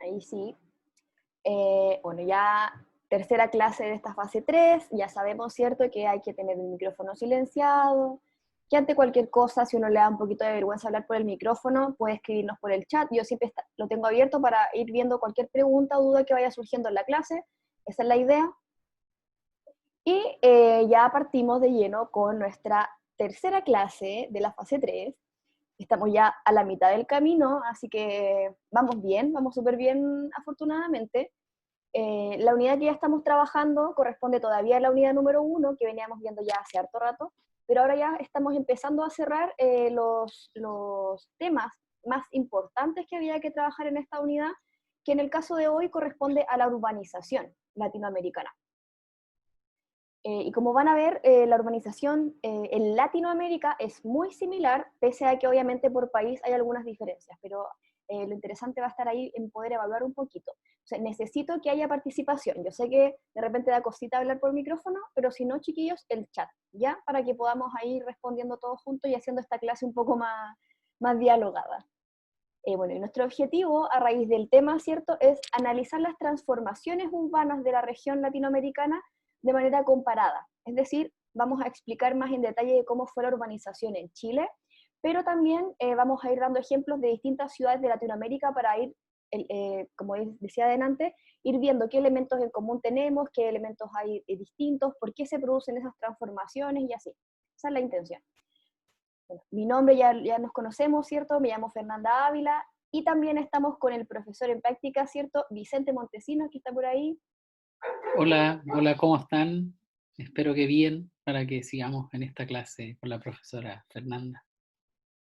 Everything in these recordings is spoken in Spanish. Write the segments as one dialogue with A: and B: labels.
A: Ahí sí. Bueno, ya tercera clase de esta fase 3, ya sabemos, ¿cierto?, que hay que tener el micrófono silenciado, que ante cualquier cosa, si uno le da un poquito de vergüenza hablar por el micrófono, puede escribirnos por el chat. Yo siempre lo tengo abierto para ir viendo cualquier pregunta o duda que vaya surgiendo en la clase. Esa es la idea. Y ya partimos de lleno con nuestra tercera clase de la fase 3. Estamos ya a la mitad del camino, así que vamos bien, vamos súper bien afortunadamente. La unidad que ya estamos trabajando corresponde todavía a la unidad número 1, que veníamos viendo ya hace harto rato, pero ahora ya estamos empezando a cerrar los temas más importantes que había que trabajar en esta unidad, que en el caso de hoy corresponde a la urbanización latinoamericana. Y como van a ver, la urbanización en Latinoamérica es muy similar, pese a que obviamente por país hay algunas diferencias, pero lo interesante va a estar ahí en poder evaluar un poquito. O sea, necesito que haya participación. Yo sé que de repente da cosita hablar por micrófono, pero si no, chiquillos, el chat, ¿ya? Para que podamos ahí respondiendo todos juntos y haciendo esta clase un poco más dialogada. Bueno, y nuestro objetivo a raíz del tema, ¿cierto?, es analizar las transformaciones urbanas de la región latinoamericana de manera comparada. Es decir, vamos a explicar más en detalle de cómo fue la urbanización en Chile, pero también vamos a ir dando ejemplos de distintas ciudades de Latinoamérica para ir, como decía adelante, ir viendo qué elementos en común tenemos, qué elementos hay distintos, por qué se producen esas transformaciones y así. Esa es la intención. Bueno, mi nombre ya nos conocemos, ¿cierto? Me llamo Fernanda Ávila y también estamos con el profesor en práctica, ¿cierto? Vicente Montesinos, que está por ahí.
B: Hola, hola, ¿cómo están? Espero que bien, para que sigamos en esta clase con la profesora Fernanda.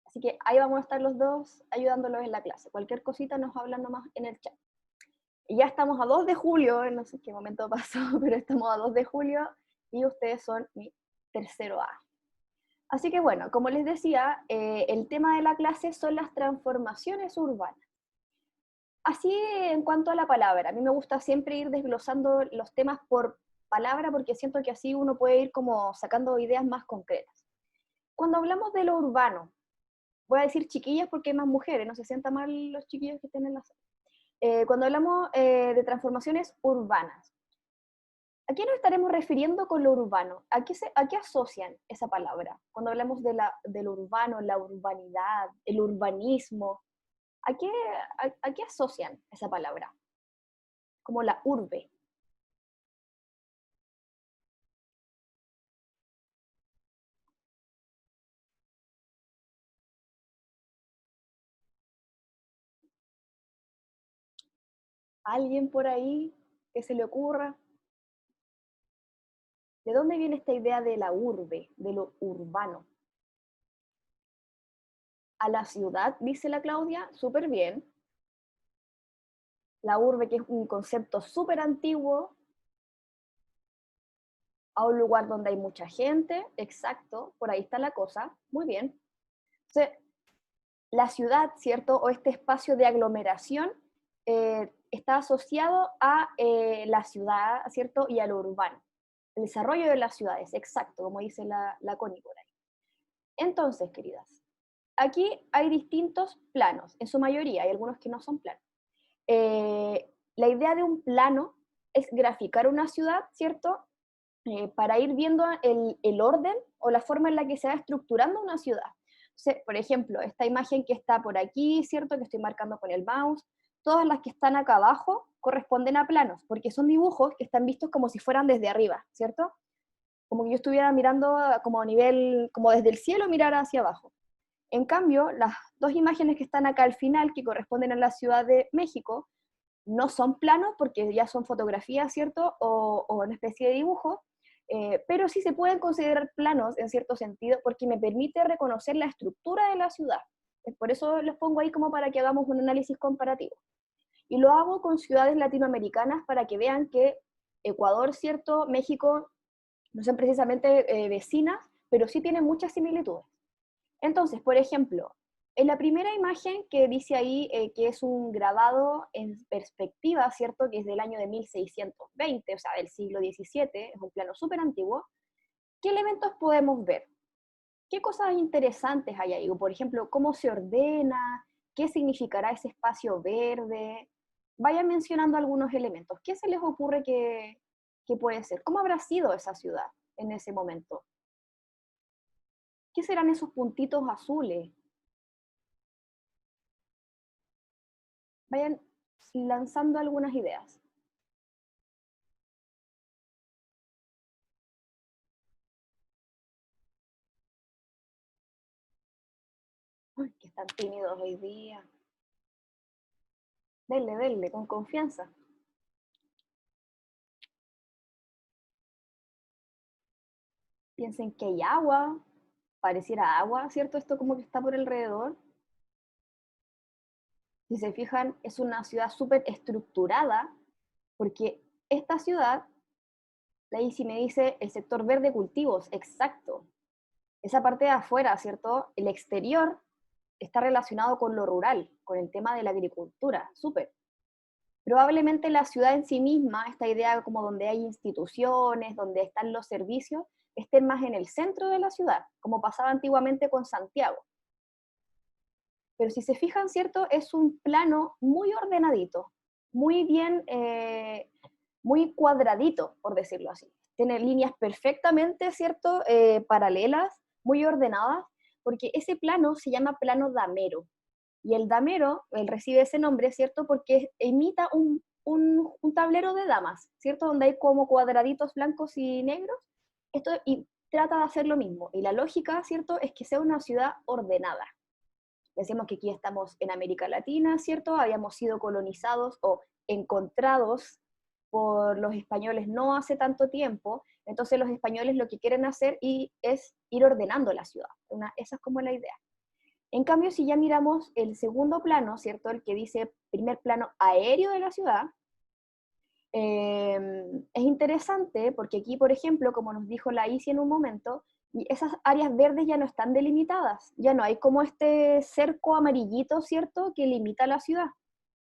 A: Así que ahí vamos a estar los dos ayudándolos en la clase. Cualquier cosita nos hablan nomás en el chat. Y ya estamos a 2 de julio, no sé qué momento pasó, pero estamos a 2 de julio y ustedes son mi tercero A. Así que bueno, como les decía, el tema de la clase son las transformaciones urbanas. Así en cuanto a la palabra, a mí me gusta siempre ir desglosando los temas por palabra porque siento que así uno puede ir como sacando ideas más concretas. Cuando hablamos de lo urbano, voy a decir chiquillas porque hay más mujeres, no se sientan mal los chiquillos que estén en la sala. Cuando hablamos de transformaciones urbanas, ¿a qué nos estaremos refiriendo con lo urbano? ¿A qué asocian esa palabra? Cuando hablamos de lo urbano, la urbanidad, el urbanismo, ¿a qué asocian esa palabra? Como la urbe. ¿Alguien por ahí que se le ocurra? ¿De dónde viene esta idea de la urbe, de lo urbano? A la ciudad, dice la Claudia, súper bien. La urbe, que es un concepto súper antiguo, a un lugar donde hay mucha gente, exacto, por ahí está la cosa, muy bien. Entonces, la ciudad, ¿cierto? O este espacio de aglomeración está asociado a la ciudad, ¿cierto? Y a lo urbano. El desarrollo de las ciudades, exacto, como dice la Connie por ahí. Entonces, queridas, aquí hay distintos planos, en su mayoría, hay algunos que no son planos. La idea de un plano es graficar una ciudad, ¿cierto? Para ir viendo el orden o la forma en la que se va estructurando una ciudad. Entonces, por ejemplo, esta imagen que está por aquí, ¿cierto? Que estoy marcando con el mouse, todas las que están acá abajo corresponden a planos, porque son dibujos que están vistos como si fueran desde arriba, ¿cierto? Como que yo estuviera mirando como a nivel, como desde el cielo mirar hacia abajo. En cambio, las dos imágenes que están acá al final, que corresponden a la Ciudad de México, no son planos porque ya son fotografías, ¿cierto? O una especie de dibujo, pero sí se pueden considerar planos en cierto sentido porque me permite reconocer la estructura de la ciudad. Por eso los pongo ahí como para que hagamos un análisis comparativo. Y lo hago con ciudades latinoamericanas para que vean que Ecuador, ¿cierto? México no son precisamente vecinas, pero sí tienen muchas similitudes. Entonces, por ejemplo, en la primera imagen que dice ahí que es un grabado en perspectiva, ¿cierto? Que es del año de 1620, o sea, del siglo XVII, es un plano súper antiguo. ¿Qué elementos podemos ver? ¿Qué cosas interesantes hay ahí? Por ejemplo, ¿cómo se ordena? ¿Qué significará ese espacio verde? vayan mencionando algunos elementos. ¿Qué se les ocurre que puede ser? ¿Cómo habrá sido esa ciudad en ese momento? ¿Qué serán esos puntitos azules? Vayan lanzando algunas ideas. Ay, que están tímidos hoy día. Denle, denle, con confianza. Piensen que hay agua, pareciera agua, ¿cierto? Esto como que está por alrededor. Si se fijan, es una ciudad súper estructurada, porque esta ciudad, la Isi me dice, el sector verde cultivos, exacto. Esa parte de afuera, ¿cierto? El exterior está relacionado con lo rural, con el tema de la agricultura, súper. Probablemente la ciudad en sí misma, esta idea como donde hay instituciones, donde están los servicios, estén más en el centro de la ciudad, como pasaba antiguamente con Santiago. Pero si se fijan, ¿cierto? Es un plano muy ordenadito, muy bien, muy cuadradito, por decirlo así. Tiene líneas perfectamente, ¿cierto? Paralelas, muy ordenadas, porque ese plano se llama plano damero. Y el damero, él recibe ese nombre, ¿cierto? Porque imita un tablero de damas, ¿cierto? Donde hay como cuadraditos blancos y negros. Esto, y trata de hacer lo mismo. Y la lógica, ¿cierto? Es que sea una ciudad ordenada. Decimos que aquí estamos en América Latina, ¿cierto? Habíamos sido colonizados o encontrados por los españoles no hace tanto tiempo, entonces los españoles lo que quieren hacer es ir ordenando la ciudad. Esa es como la idea. En cambio, si ya miramos el segundo plano, ¿cierto? El que dice primer plano aéreo de la ciudad, es interesante porque aquí, por ejemplo, como nos dijo la Isi en un momento, esas áreas verdes ya no están delimitadas, ya no hay como este cerco amarillito, ¿cierto?, que limita la ciudad.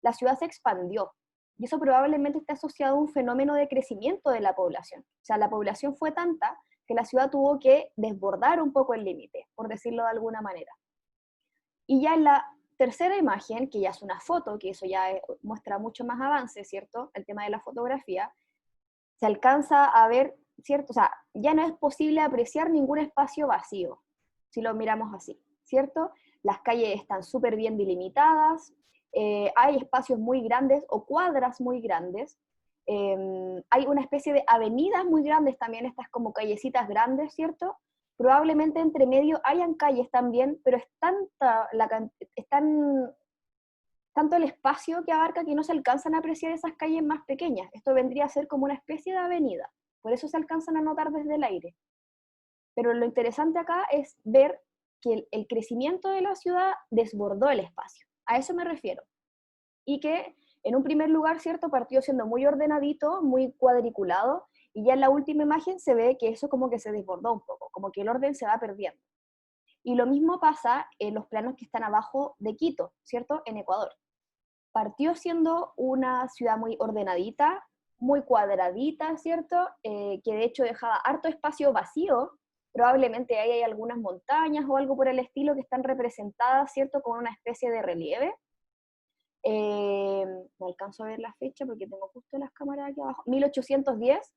A: La ciudad se expandió y eso probablemente está asociado a un fenómeno de crecimiento de la población. O sea, la población fue tanta que la ciudad tuvo que desbordar un poco el límite, por decirlo de alguna manera. Y ya en la tercera imagen, que ya es una foto, que eso ya muestra mucho más avance, ¿cierto? El tema de la fotografía, se alcanza a ver, ¿cierto? O sea, ya no es posible apreciar ningún espacio vacío, si lo miramos así, ¿cierto? Las calles están súper bien delimitadas, hay espacios muy grandes o cuadras muy grandes, hay una especie de avenidas muy grandes también, estas como callecitas grandes, ¿cierto? Probablemente entre medio hayan calles también, pero es tanto el espacio que abarca que no se alcanzan a apreciar esas calles más pequeñas. Esto vendría a ser como una especie de avenida, por eso se alcanzan a notar desde el aire. Pero lo interesante acá es ver que el crecimiento de la ciudad desbordó el espacio. A eso me refiero. Y que en un primer lugar, ¿cierto?, partió siendo muy ordenadito, muy cuadriculado, y ya en la última imagen se ve que eso como que se desbordó un poco, como que el orden se va perdiendo. Y lo mismo pasa en los planos que están abajo de Quito, ¿cierto?, en Ecuador. Partió siendo una ciudad muy ordenadita, muy cuadradita, ¿cierto?, que de hecho dejaba harto espacio vacío, probablemente ahí hay algunas montañas o algo por el estilo que están representadas, ¿cierto?, con una especie de relieve. No alcanzo a ver la fecha porque tengo justo las cámaras aquí abajo. 1810,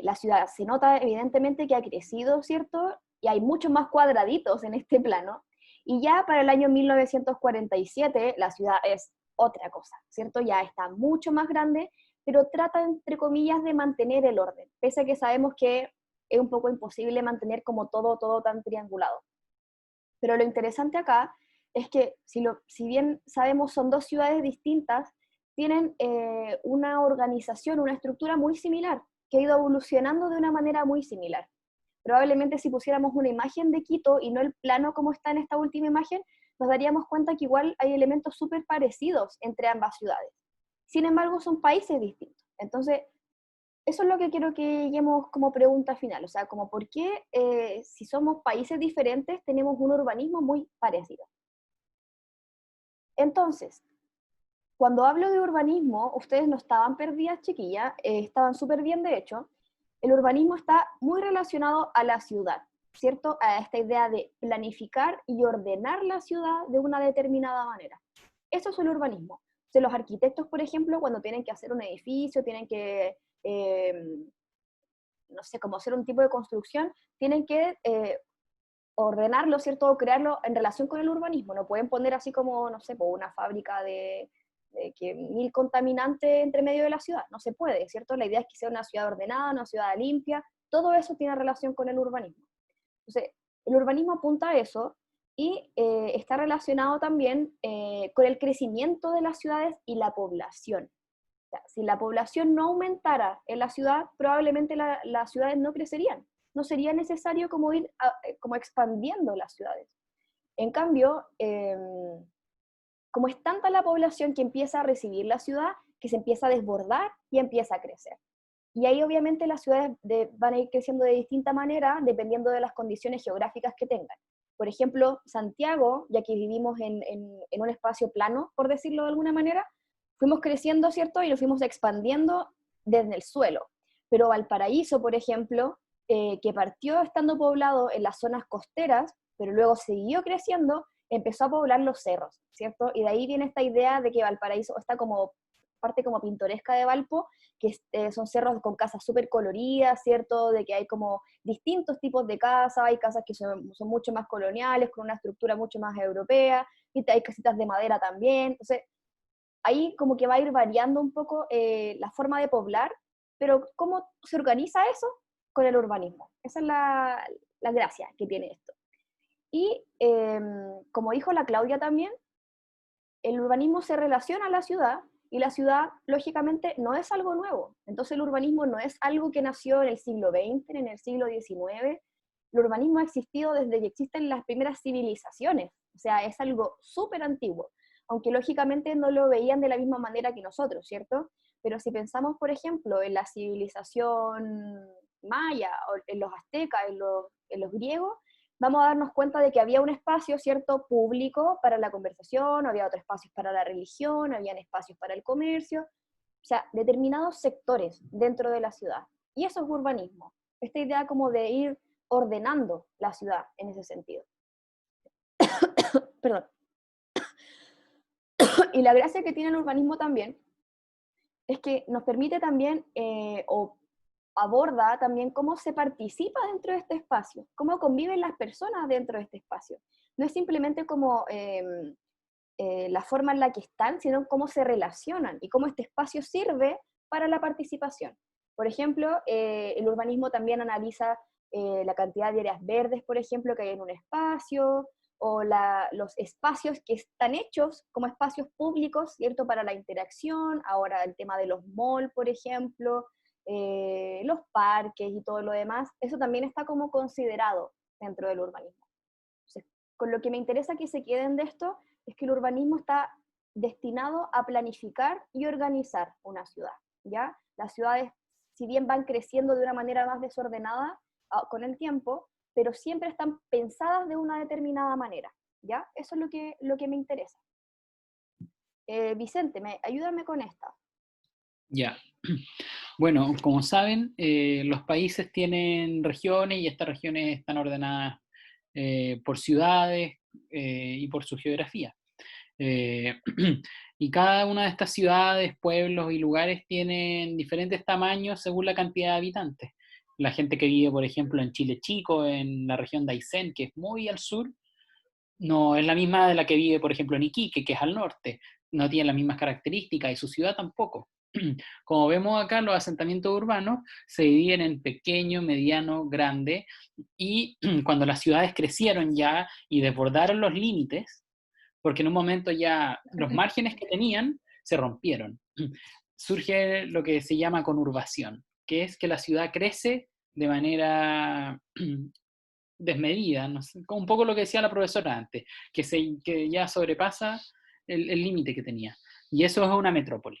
A: la ciudad se nota evidentemente que ha crecido, ¿cierto? Y hay muchos más cuadraditos en este plano. Y ya para el año 1947 la ciudad es otra cosa, ¿cierto? Ya está mucho más grande, pero trata, entre comillas, de mantener el orden, pese a que sabemos que es un poco imposible mantener como todo tan triangulado. Pero lo interesante acá es que, si bien sabemos son dos ciudades distintas, tienen una organización, una estructura muy similar, que ha ido evolucionando de una manera muy similar. Probablemente si pusiéramos una imagen de Quito y no el plano como está en esta última imagen, nos daríamos cuenta que igual hay elementos súper parecidos entre ambas ciudades. Sin embargo, son países distintos. Entonces, eso es lo que quiero que lleguemos como pregunta final, o sea, como por qué si somos países diferentes tenemos un urbanismo muy parecido. Entonces, cuando hablo de urbanismo, ustedes no estaban perdidas, chiquillas, estaban súper bien de hecho. El urbanismo está muy relacionado a la ciudad, ¿cierto? A esta idea de planificar y ordenar la ciudad de una determinada manera. Eso es el urbanismo. Entonces los arquitectos, por ejemplo, cuando tienen que hacer un edificio, tienen que, no sé, como hacer un tipo de construcción, tienen que ordenarlo, ¿cierto? O crearlo en relación con el urbanismo. No pueden poner así como, no sé, una fábrica de que 1000 contaminantes entre medio de la ciudad. No se puede, ¿cierto? La idea es que sea una ciudad ordenada, una ciudad limpia. Todo eso tiene relación con el urbanismo. Entonces, el urbanismo apunta a eso y está relacionado también con el crecimiento de las ciudades y la población. O sea, si la población no aumentara en la ciudad, probablemente las ciudades no crecerían. No sería necesario como ir como expandiendo las ciudades. En cambio, como es tanta la población que empieza a recibir la ciudad, que se empieza a desbordar y empieza a crecer. Y ahí obviamente las ciudades van a ir creciendo de distinta manera dependiendo de las condiciones geográficas que tengan. Por ejemplo, Santiago, ya que vivimos en un espacio plano, por decirlo de alguna manera, fuimos creciendo, ¿cierto? Y nos fuimos expandiendo desde el suelo. Pero Valparaíso, por ejemplo, que partió estando poblado en las zonas costeras, pero luego siguió creciendo, empezó a poblar los cerros, ¿cierto? Y de ahí viene esta idea de que Valparaíso está como parte como pintoresca de Valpo, que son cerros con casas súper coloridas, ¿cierto? De que hay como distintos tipos de casas, hay casas que son mucho más coloniales, con una estructura mucho más europea, y hay casitas de madera también. Entonces, ahí como que va a ir variando un poco la forma de poblar, pero ¿cómo se organiza eso? Con el urbanismo. Esa es la gracia que tiene esto. Y como dijo la Claudia también, el urbanismo se relaciona a la ciudad y la ciudad, lógicamente, no es algo nuevo. Entonces el urbanismo no es algo que nació en el siglo XX, en el siglo XIX. El urbanismo ha existido desde que existen las primeras civilizaciones. O sea, es algo súper antiguo, aunque lógicamente no lo veían de la misma manera que nosotros, ¿cierto? Pero si pensamos, por ejemplo, en la civilización maya, o en los aztecas, en los griegos, vamos a darnos cuenta de que había un espacio, ¿cierto?, público para la conversación, había otros espacios para la religión, habían espacios para el comercio, o sea, determinados sectores dentro de la ciudad. Y eso es urbanismo, esta idea como de ir ordenando la ciudad en ese sentido. Perdón. Y la gracia que tiene el urbanismo también es que nos permite también, o aborda también cómo se participa dentro de este espacio, cómo conviven las personas dentro de este espacio. No es simplemente como la forma en la que están, sino cómo se relacionan y cómo este espacio sirve para la participación. Por ejemplo, el urbanismo también analiza la cantidad de áreas verdes, por ejemplo, que hay en un espacio, o los espacios que están hechos como espacios públicos, ¿cierto?, para la interacción. Ahora el tema de los malls, por ejemplo, los parques y todo lo demás, eso también está como considerado dentro del urbanismo. Entonces, con lo que me interesa que se queden de esto es que el urbanismo está destinado a planificar y organizar una ciudad, ¿ya? Las ciudades, si bien van creciendo de una manera más desordenada con el tiempo, pero siempre están pensadas de una determinada manera, ¿ya? Eso es lo que me interesa. Vicente, ayúdame con esta.
B: Ya. Bueno, como saben, los países tienen regiones y estas regiones están ordenadas por ciudades y por su geografía. Eh, y cada una de estas ciudades, pueblos y lugares tienen diferentes tamaños según la cantidad de habitantes. La gente que vive, por ejemplo, en Chile Chico, en la región de Aysén, que es muy al sur, no es la misma de la que vive, por ejemplo, en Iquique, que es al norte. No tiene las mismas características y su ciudad tampoco. Como vemos acá, los asentamientos urbanos se dividen en pequeño, mediano, grande, y cuando las ciudades crecieron ya y desbordaron los límites, porque en un momento ya los márgenes que tenían se rompieron, surge lo que se llama conurbación, que es que la ciudad crece de manera desmedida, no sé, un poco lo que decía la profesora antes, que ya sobrepasa el límite que tenía. Y eso es una metrópoli,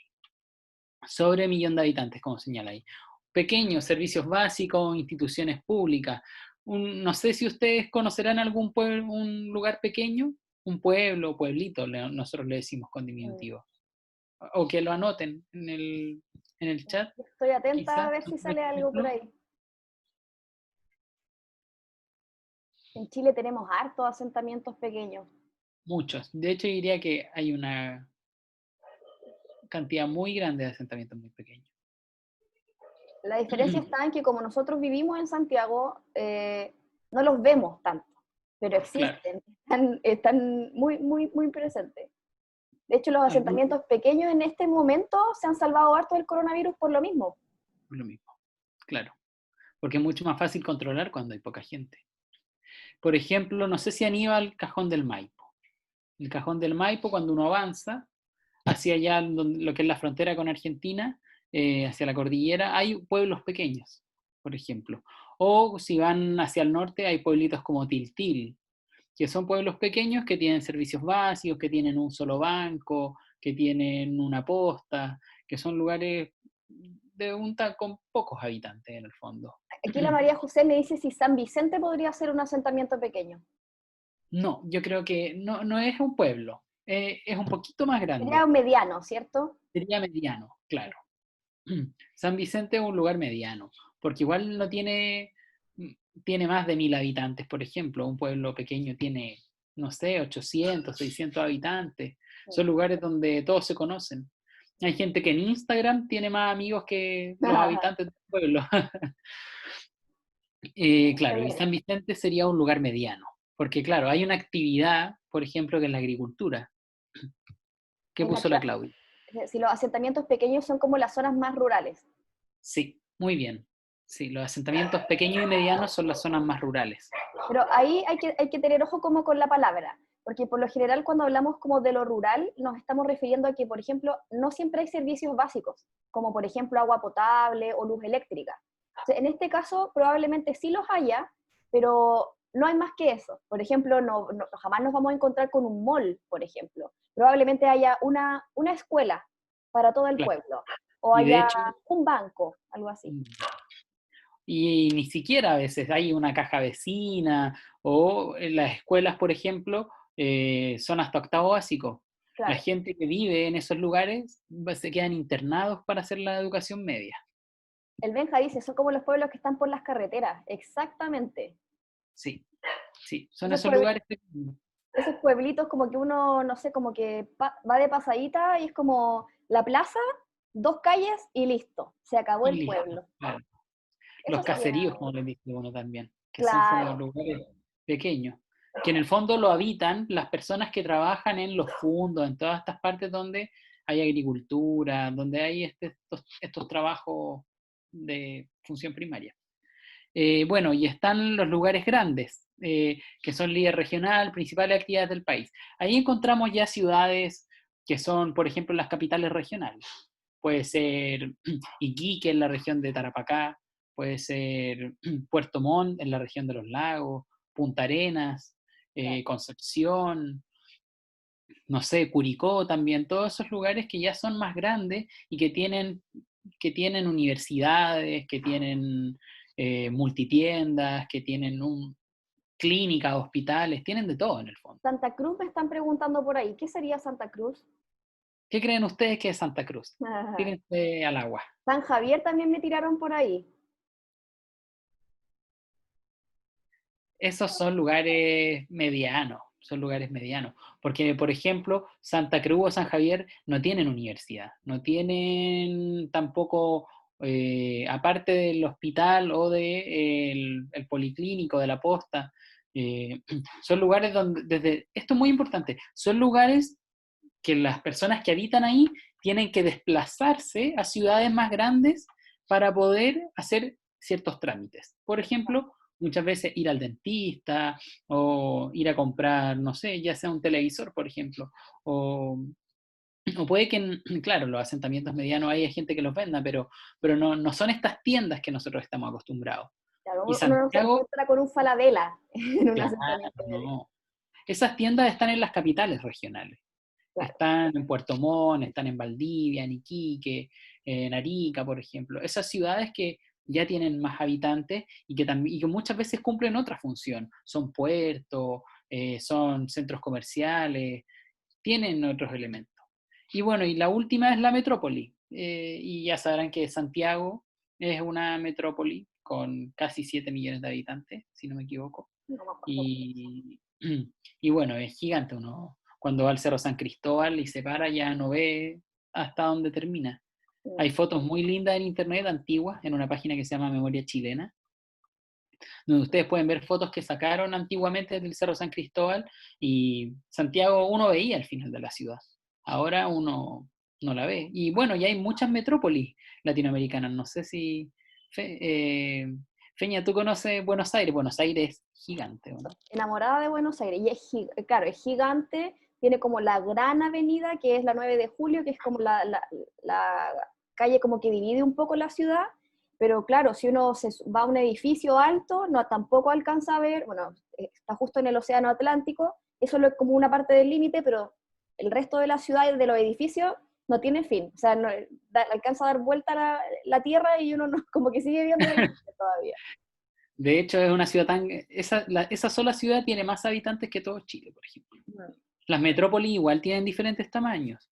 B: sobre 1.000.000 de habitantes, como señala ahí. Pequeños servicios básicos, instituciones públicas. No sé si ustedes conocerán algún pueblo, un lugar pequeño, un pueblo, pueblito, nosotros le decimos con diminutivo. O que lo anoten en el chat,
A: Estoy atenta a
B: quizás.
A: ver si sale algo por ahí. En Chile tenemos hartos asentamientos pequeños.
B: Muchos. De hecho, diría que hay una cantidad muy grande de asentamientos muy pequeños.
A: La diferencia está en que como nosotros vivimos en Santiago, no los vemos tanto, pero
B: Claro.
A: existen, están muy, muy, muy presentes. De hecho, los
B: Algunos
A: asentamientos pequeños en este momento se han salvado harto del coronavirus por lo mismo.
B: lo mismo, claro. Porque es mucho más fácil controlar cuando hay poca gente. Por ejemplo, no sé si han ido al Cajón del Maipo. El Cajón del Maipo, cuando uno avanza hacia allá, lo que es la frontera con Argentina, hacia la cordillera, hay pueblos pequeños, por ejemplo. O si van hacia el norte, hay pueblitos como Tiltil, que son pueblos pequeños que tienen servicios básicos, que tienen un solo banco, que tienen una posta, que son lugares con pocos habitantes en el fondo.
A: Aquí la María José me dice si San Vicente podría ser un asentamiento pequeño.
B: No, yo creo que no es un pueblo, es un poquito más
A: Sería
B: grande,
A: un mediano, ¿cierto?
B: sería mediano, claro. San Vicente es un lugar mediano, porque igual no tiene más de 1000 habitantes, por ejemplo. Un pueblo pequeño tiene, no sé, 800, 600 habitantes. Son lugares donde todos se conocen. Hay gente que en Instagram tiene más amigos que los habitantes del pueblo. Claro, y San Vicente sería un lugar mediano, porque claro, hay una actividad, por ejemplo, que es la agricultura. ¿Qué
A: Es
B: puso la Claudia?
A: si los asentamientos pequeños son como las zonas más rurales.
B: Sí, muy bien. Sí, los asentamientos pequeños y medianos son las zonas más rurales.
A: Pero ahí hay que tener ojo como con la palabra, porque por lo general cuando hablamos como de lo rural nos estamos refiriendo a que, por ejemplo, no siempre hay servicios básicos, como por ejemplo agua potable o luz eléctrica. O sea, en este caso probablemente sí los haya, pero no hay más que eso. Por ejemplo, jamás nos vamos a encontrar con un mall, por ejemplo. Probablemente haya una escuela para todo el
B: Claro.
A: pueblo, o
B: Y de
A: haya
B: hecho,
A: un banco, algo así.
B: y ni siquiera a veces hay una caja vecina o en las escuelas, por ejemplo, son hasta octavo básico. La
A: Claro.
B: gente que vive en esos lugares se quedan internados para hacer la educación media.
A: El Benja dice, son como los pueblos que están por las carreteras. Exactamente.
B: Sí, sí, son
A: Esos,
B: esos
A: puebl-
B: lugares pequeños.
A: esos pueblitos como que uno, no sé, como que va de pasadita y es como la plaza, 2 calles y listo. Se acabó
B: Y
A: el
B: listo,
A: pueblo.
B: claro.
A: Eso
B: Los
A: sería,
B: caseríos, como les dice uno también, que son como
A: claro.
B: lugares pequeños, que en el fondo lo habitan las personas que trabajan en los fundos, en todas estas partes donde hay agricultura, donde hay estos trabajos de función primaria. Bueno, y están los lugares grandes, que son líder regional, principales actividades del país. Ahí encontramos ya ciudades que son, por ejemplo, las capitales regionales. Puede ser Iquique en la región de Tarapacá, puede ser Puerto Montt en la región de los lagos, Punta Arenas,
A: Claro.
B: Concepción, no sé, Curicó también, todos esos lugares que ya son más grandes y que tienen universidades, que tienen multitiendas, que tienen clínicas, hospitales, tienen de todo en el fondo.
A: Santa Cruz me están preguntando por ahí. ¿Qué sería Santa Cruz?
B: ¿Qué creen ustedes que es Santa Cruz? Tírense al agua.
A: San Javier también me tiraron por ahí.
B: Esos son lugares medianos, porque por ejemplo, Santa Cruz o San Javier no tienen universidad, no tienen tampoco, aparte del hospital o el policlínico de la posta, son lugares donde, esto es muy importante, son lugares que las personas que habitan ahí tienen que desplazarse a ciudades más grandes para poder hacer ciertos trámites. Por ejemplo, muchas veces ir al dentista o ir a comprar, no sé, ya sea un televisor, por ejemplo, o puede que, claro, los asentamientos medianos hay gente que los venda, pero no son estas tiendas que nosotros estamos acostumbrados.
A: Claro,
B: Y
A: uno no se
B: Santiago,
A: encuentra con un Falabella en un
B: claro,
A: asentamiento medio.
B: no. Esas tiendas están en las capitales regionales.
A: Claro.
B: Están en Puerto Montt, están en Valdivia, en Iquique, en Arica, por ejemplo. Esas ciudades que ya tienen más habitantes y que muchas veces cumplen otra función. Son puertos, son centros comerciales, tienen otros elementos. Y bueno, y la última es la metrópoli. Y ya sabrán que Santiago es una metrópoli con casi 7 millones de habitantes, si no me equivoco.
A: No me acuerdo.
B: Y, y bueno, es gigante. Uno cuando va al Cerro San Cristóbal y se para ya no ve hasta donde termina. Hay fotos muy lindas en internet, antiguas, en una página que se llama Memoria Chilena, donde ustedes pueden ver fotos que sacaron antiguamente del Cerro San Cristóbal, y Santiago uno veía el final de la ciudad. Ahora uno no la ve. Y bueno, ya hay muchas metrópolis latinoamericanas. No sé si... Feña, ¿tú conoces Buenos Aires? Buenos Aires es gigante, ¿o no?
A: Enamorada de Buenos Aires, y claro, es gigante, tiene como la gran avenida, que es la 9 de Julio, que es como la calle como que divide un poco la ciudad, pero claro, si uno va a un edificio alto, no tampoco alcanza a ver, bueno, está justo en el Océano Atlántico, eso es como una parte del límite, pero el resto de la ciudad y de los edificios no tiene fin, o sea, no, alcanza a dar vuelta la tierra y uno no, como que sigue viendo el límite todavía.
B: De hecho, es una ciudad tan... esa sola ciudad tiene más habitantes que todo Chile, por ejemplo. Las metrópolis igual tienen diferentes tamaños.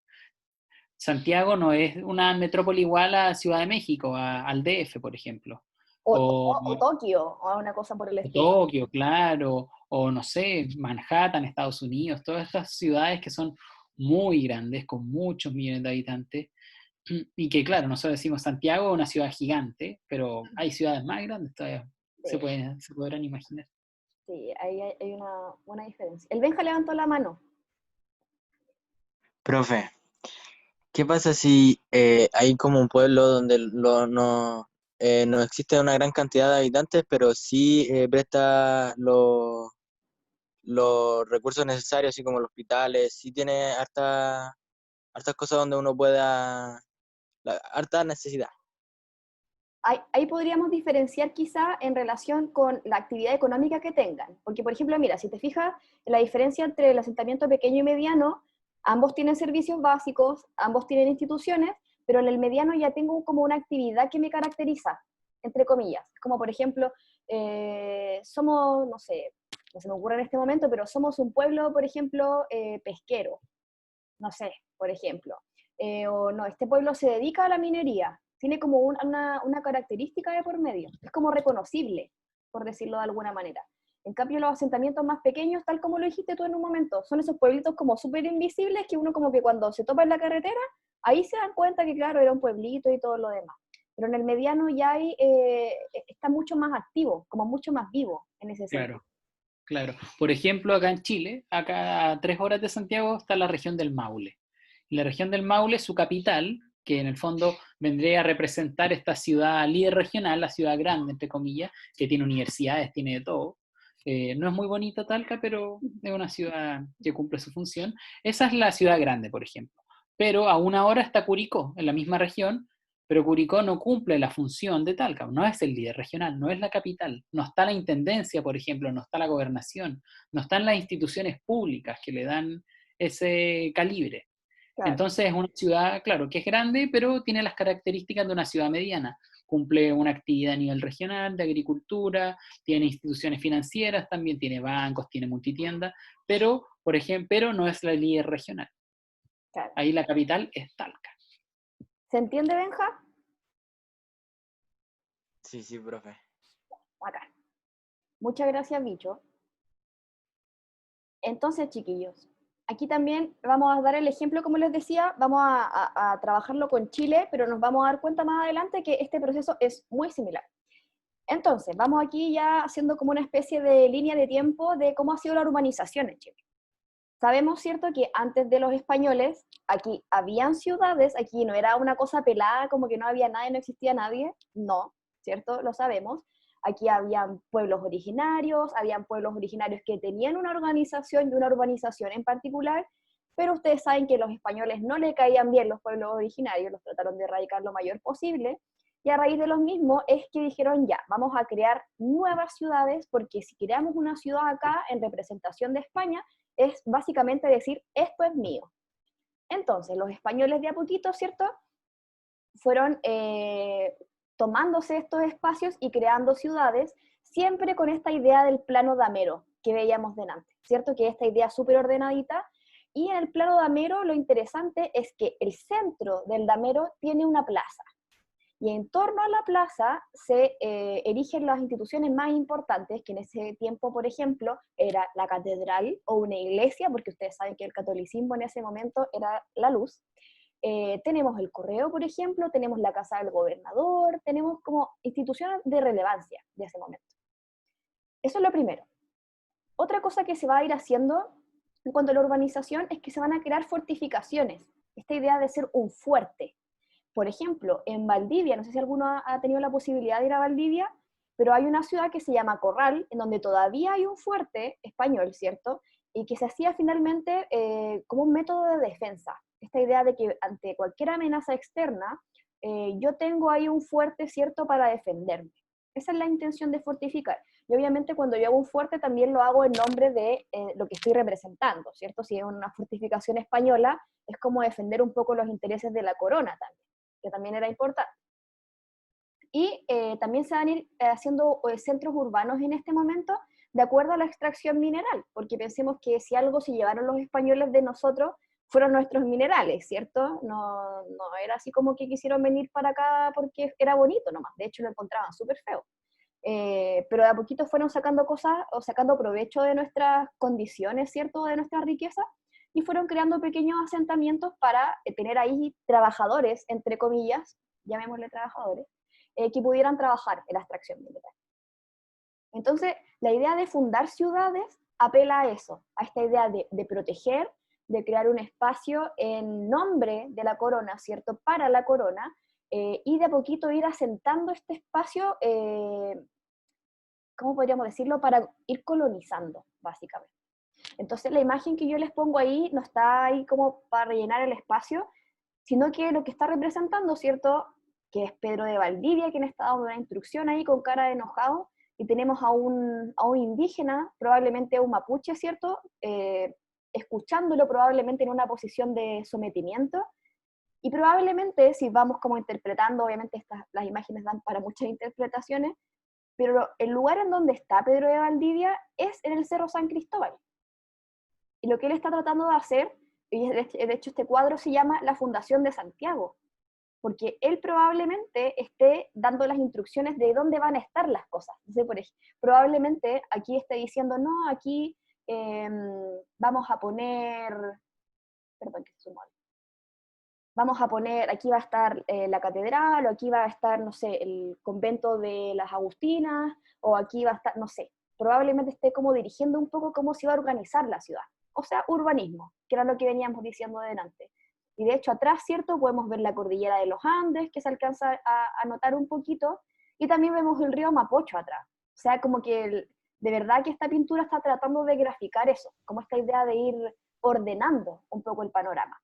B: Santiago no es una metrópoli igual a Ciudad de México, al DF, por ejemplo.
A: O,
B: O,
A: o Tokio, o una cosa por el
B: o
A: estilo.
B: Tokio, claro. O no sé, Manhattan, Estados Unidos. Todas estas ciudades que son muy grandes, con muchos millones de habitantes. Y que, claro, nosotros decimos Santiago es una ciudad gigante, pero hay ciudades más grandes todavía.
A: Sí,
B: Se podrán imaginar.
A: sí, ahí hay una buena diferencia. El Benja levantó la mano.
C: Profe, ¿qué pasa si hay como un pueblo donde no existe una gran cantidad de habitantes, pero sí presta los recursos necesarios, así como los hospitales, sí tiene hartas cosas donde uno pueda, harta necesidad?
A: Ahí podríamos diferenciar quizá en relación con la actividad económica que tengan. Porque, por ejemplo, mira, si te fijas, la diferencia entre el asentamiento pequeño y mediano, ambos tienen servicios básicos, ambos tienen instituciones, pero en el mediano ya tengo como una actividad que me caracteriza, entre comillas. Como, por ejemplo, somos, no sé, no se me ocurre en este momento, pero somos un pueblo, por ejemplo, pesquero, no sé, por ejemplo. O no, este pueblo se dedica a la minería, tiene como una característica de por medio, es como reconocible, por decirlo de alguna manera. En cambio, los asentamientos más pequeños, tal como lo dijiste tú en un momento, son esos pueblitos como súper invisibles que uno como que cuando se topa en la carretera, ahí se dan cuenta que claro, era un pueblito y todo lo demás. Pero en el mediano ya hay, está mucho más activo, como mucho más vivo en ese sentido.
B: Claro. Claro. Por ejemplo, acá en Chile, acá a 3 horas de Santiago, está la región del Maule. Y la región del Maule, su capital, que en el fondo vendría a representar esta ciudad líder regional, la ciudad grande, entre comillas, que tiene universidades, tiene de todo. No es muy bonita Talca, pero es una ciudad que cumple su función. Esa es la ciudad grande, por ejemplo. Pero a 1 hora está Curicó, en la misma región, pero Curicó no cumple la función de Talca, no es el líder regional, no es la capital, no está la intendencia, por ejemplo, no está la gobernación, no están las instituciones públicas que le dan ese calibre.
A: Claro.
B: Entonces es una ciudad, claro, que es grande, pero tiene las características de una ciudad mediana. Cumple una actividad a nivel regional de agricultura, tiene instituciones financieras, también tiene bancos, tiene multitiendas, pero, por ejemplo, pero no es la líder regional.
A: Claro.
B: Ahí la capital es Talca.
A: ¿Se entiende, Benja?
C: Sí, sí, profe.
A: Acá. Muchas gracias, bicho. Entonces, chiquillos, aquí también vamos a dar el ejemplo, como les decía, vamos a trabajarlo con Chile, pero nos vamos a dar cuenta más adelante que este proceso es muy similar. Entonces, vamos aquí ya haciendo como una especie de línea de tiempo de cómo ha sido la urbanización en Chile. Sabemos, ¿cierto?, que antes de los españoles, aquí habían ciudades, aquí no era una cosa pelada, como que no había nadie, no existía nadie, no, ¿cierto? Lo sabemos. Aquí habían pueblos originarios que tenían una organización y una urbanización en particular, pero ustedes saben que a los españoles no le caían bien los pueblos originarios, los trataron de erradicar lo mayor posible, y a raíz de los mismos es que dijeron ya, vamos a crear nuevas ciudades, porque si creamos una ciudad acá en representación de España, es básicamente decir, esto es mío. Entonces, los españoles de a poquito, ¿cierto?, fueron tomándose estos espacios y creando ciudades, siempre con esta idea del plano damero que veíamos delante, ¿cierto? Que esta idea súper ordenadita. Y en el plano damero lo interesante es que el centro del damero tiene una plaza. Y en torno a la plaza se erigen las instituciones más importantes, que en ese tiempo, por ejemplo, era la catedral o una iglesia, porque ustedes saben que el catolicismo en ese momento era la luz, tenemos el correo, por ejemplo, tenemos la casa del gobernador, tenemos como instituciones de relevancia de ese momento. Eso es lo primero. Otra cosa que se va a ir haciendo en cuanto a la urbanización es que se van a crear fortificaciones. Esta idea de ser un fuerte. Por ejemplo, en Valdivia, no sé si alguno ha tenido la posibilidad de ir a Valdivia, pero hay una ciudad que se llama Corral, en donde todavía hay un fuerte español, ¿cierto? Y que se hacía finalmente como un método de defensa. Esta idea de que ante cualquier amenaza externa, yo tengo ahí un fuerte, ¿cierto?, para defenderme. Esa es la intención de fortificar. Y obviamente cuando yo hago un fuerte también lo hago en nombre de lo que estoy representando, ¿cierto? Si es una fortificación española, es como defender un poco los intereses de la corona también, que también era importante. Y también se van a ir haciendo centros urbanos en este momento de acuerdo a la extracción mineral, porque pensemos que si algo se llevaron los españoles de nosotros, fueron nuestros minerales, ¿cierto? No, no era así como que quisieron venir para acá porque era bonito nomás, de hecho lo encontraban súper feo. Pero de a poquito fueron sacando cosas o sacando provecho de nuestras condiciones, ¿cierto? De nuestras riquezas, y fueron creando pequeños asentamientos para tener ahí trabajadores, entre comillas, llamémosle trabajadores, que pudieran trabajar en la extracción mineral. Entonces, la idea de fundar ciudades apela a eso, a esta idea de proteger, de crear un espacio en nombre de la corona, ¿cierto? Para la corona, y de a poquito ir asentando este espacio, ¿cómo podríamos decirlo? Para ir colonizando, básicamente. Entonces, la imagen que yo les pongo ahí no está ahí como para rellenar el espacio, sino que lo que está representando, ¿cierto?, que es Pedro de Valdivia, quien está dando una instrucción ahí con cara de enojado, y tenemos a un indígena, probablemente un mapuche, ¿cierto?, escuchándolo probablemente en una posición de sometimiento, y probablemente, si vamos como interpretando, obviamente las imágenes dan para muchas interpretaciones, pero el lugar en donde está Pedro de Valdivia es en el Cerro San Cristóbal. Y lo que él está tratando de hacer, y de hecho este cuadro se llama La Fundación de Santiago, porque él probablemente esté dando las instrucciones de dónde van a estar las cosas. Entonces, por ejemplo, probablemente aquí esté diciendo, no, aquí vamos a poner, perdón que se sumó, vamos a poner, aquí va a estar la catedral, o aquí va a estar, no sé, el convento de las Agustinas, o aquí va a estar, no sé, probablemente esté como dirigiendo un poco cómo se va a organizar la ciudad. O sea, urbanismo, que era lo que veníamos diciendo delante. Y de hecho atrás, ¿cierto? Podemos ver la cordillera de los Andes, que se alcanza a notar un poquito, y también vemos el río Mapocho atrás. O sea, como que de verdad que esta pintura está tratando de graficar eso, como esta idea de ir ordenando un poco el panorama.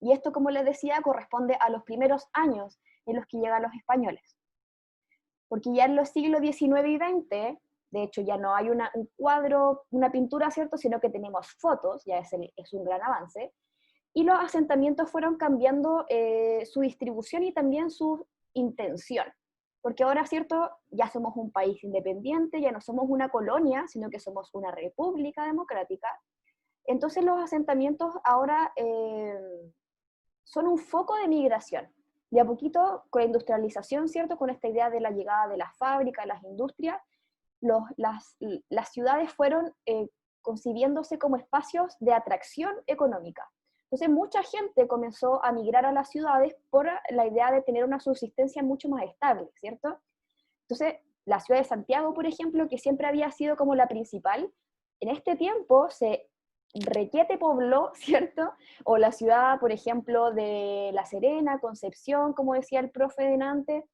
A: Y esto, como les decía, corresponde a los primeros años en los que llegan los españoles. Porque ya en los siglos XIX y XX, de hecho ya no hay un cuadro, una pintura, ¿cierto? Sino que tenemos fotos, ya es un gran avance, y los asentamientos fueron cambiando su distribución y también su intención. Porque ahora, ¿cierto? Ya somos un país independiente, ya no somos una colonia, sino que somos una república democrática. Entonces los asentamientos ahora son un foco de migración. De a poquito, con la industrialización, ¿cierto? Con esta idea de la llegada de las fábricas, las industrias, las ciudades fueron concibiéndose como espacios de atracción económica. Entonces mucha gente comenzó a migrar a las ciudades por la idea de tener una subsistencia mucho más estable, ¿cierto? Entonces la ciudad de Santiago, por ejemplo, que siempre había sido como la principal, en este tiempo se requete pobló, ¿cierto? O la ciudad, por ejemplo, de La Serena, Concepción, como decía el profe delante,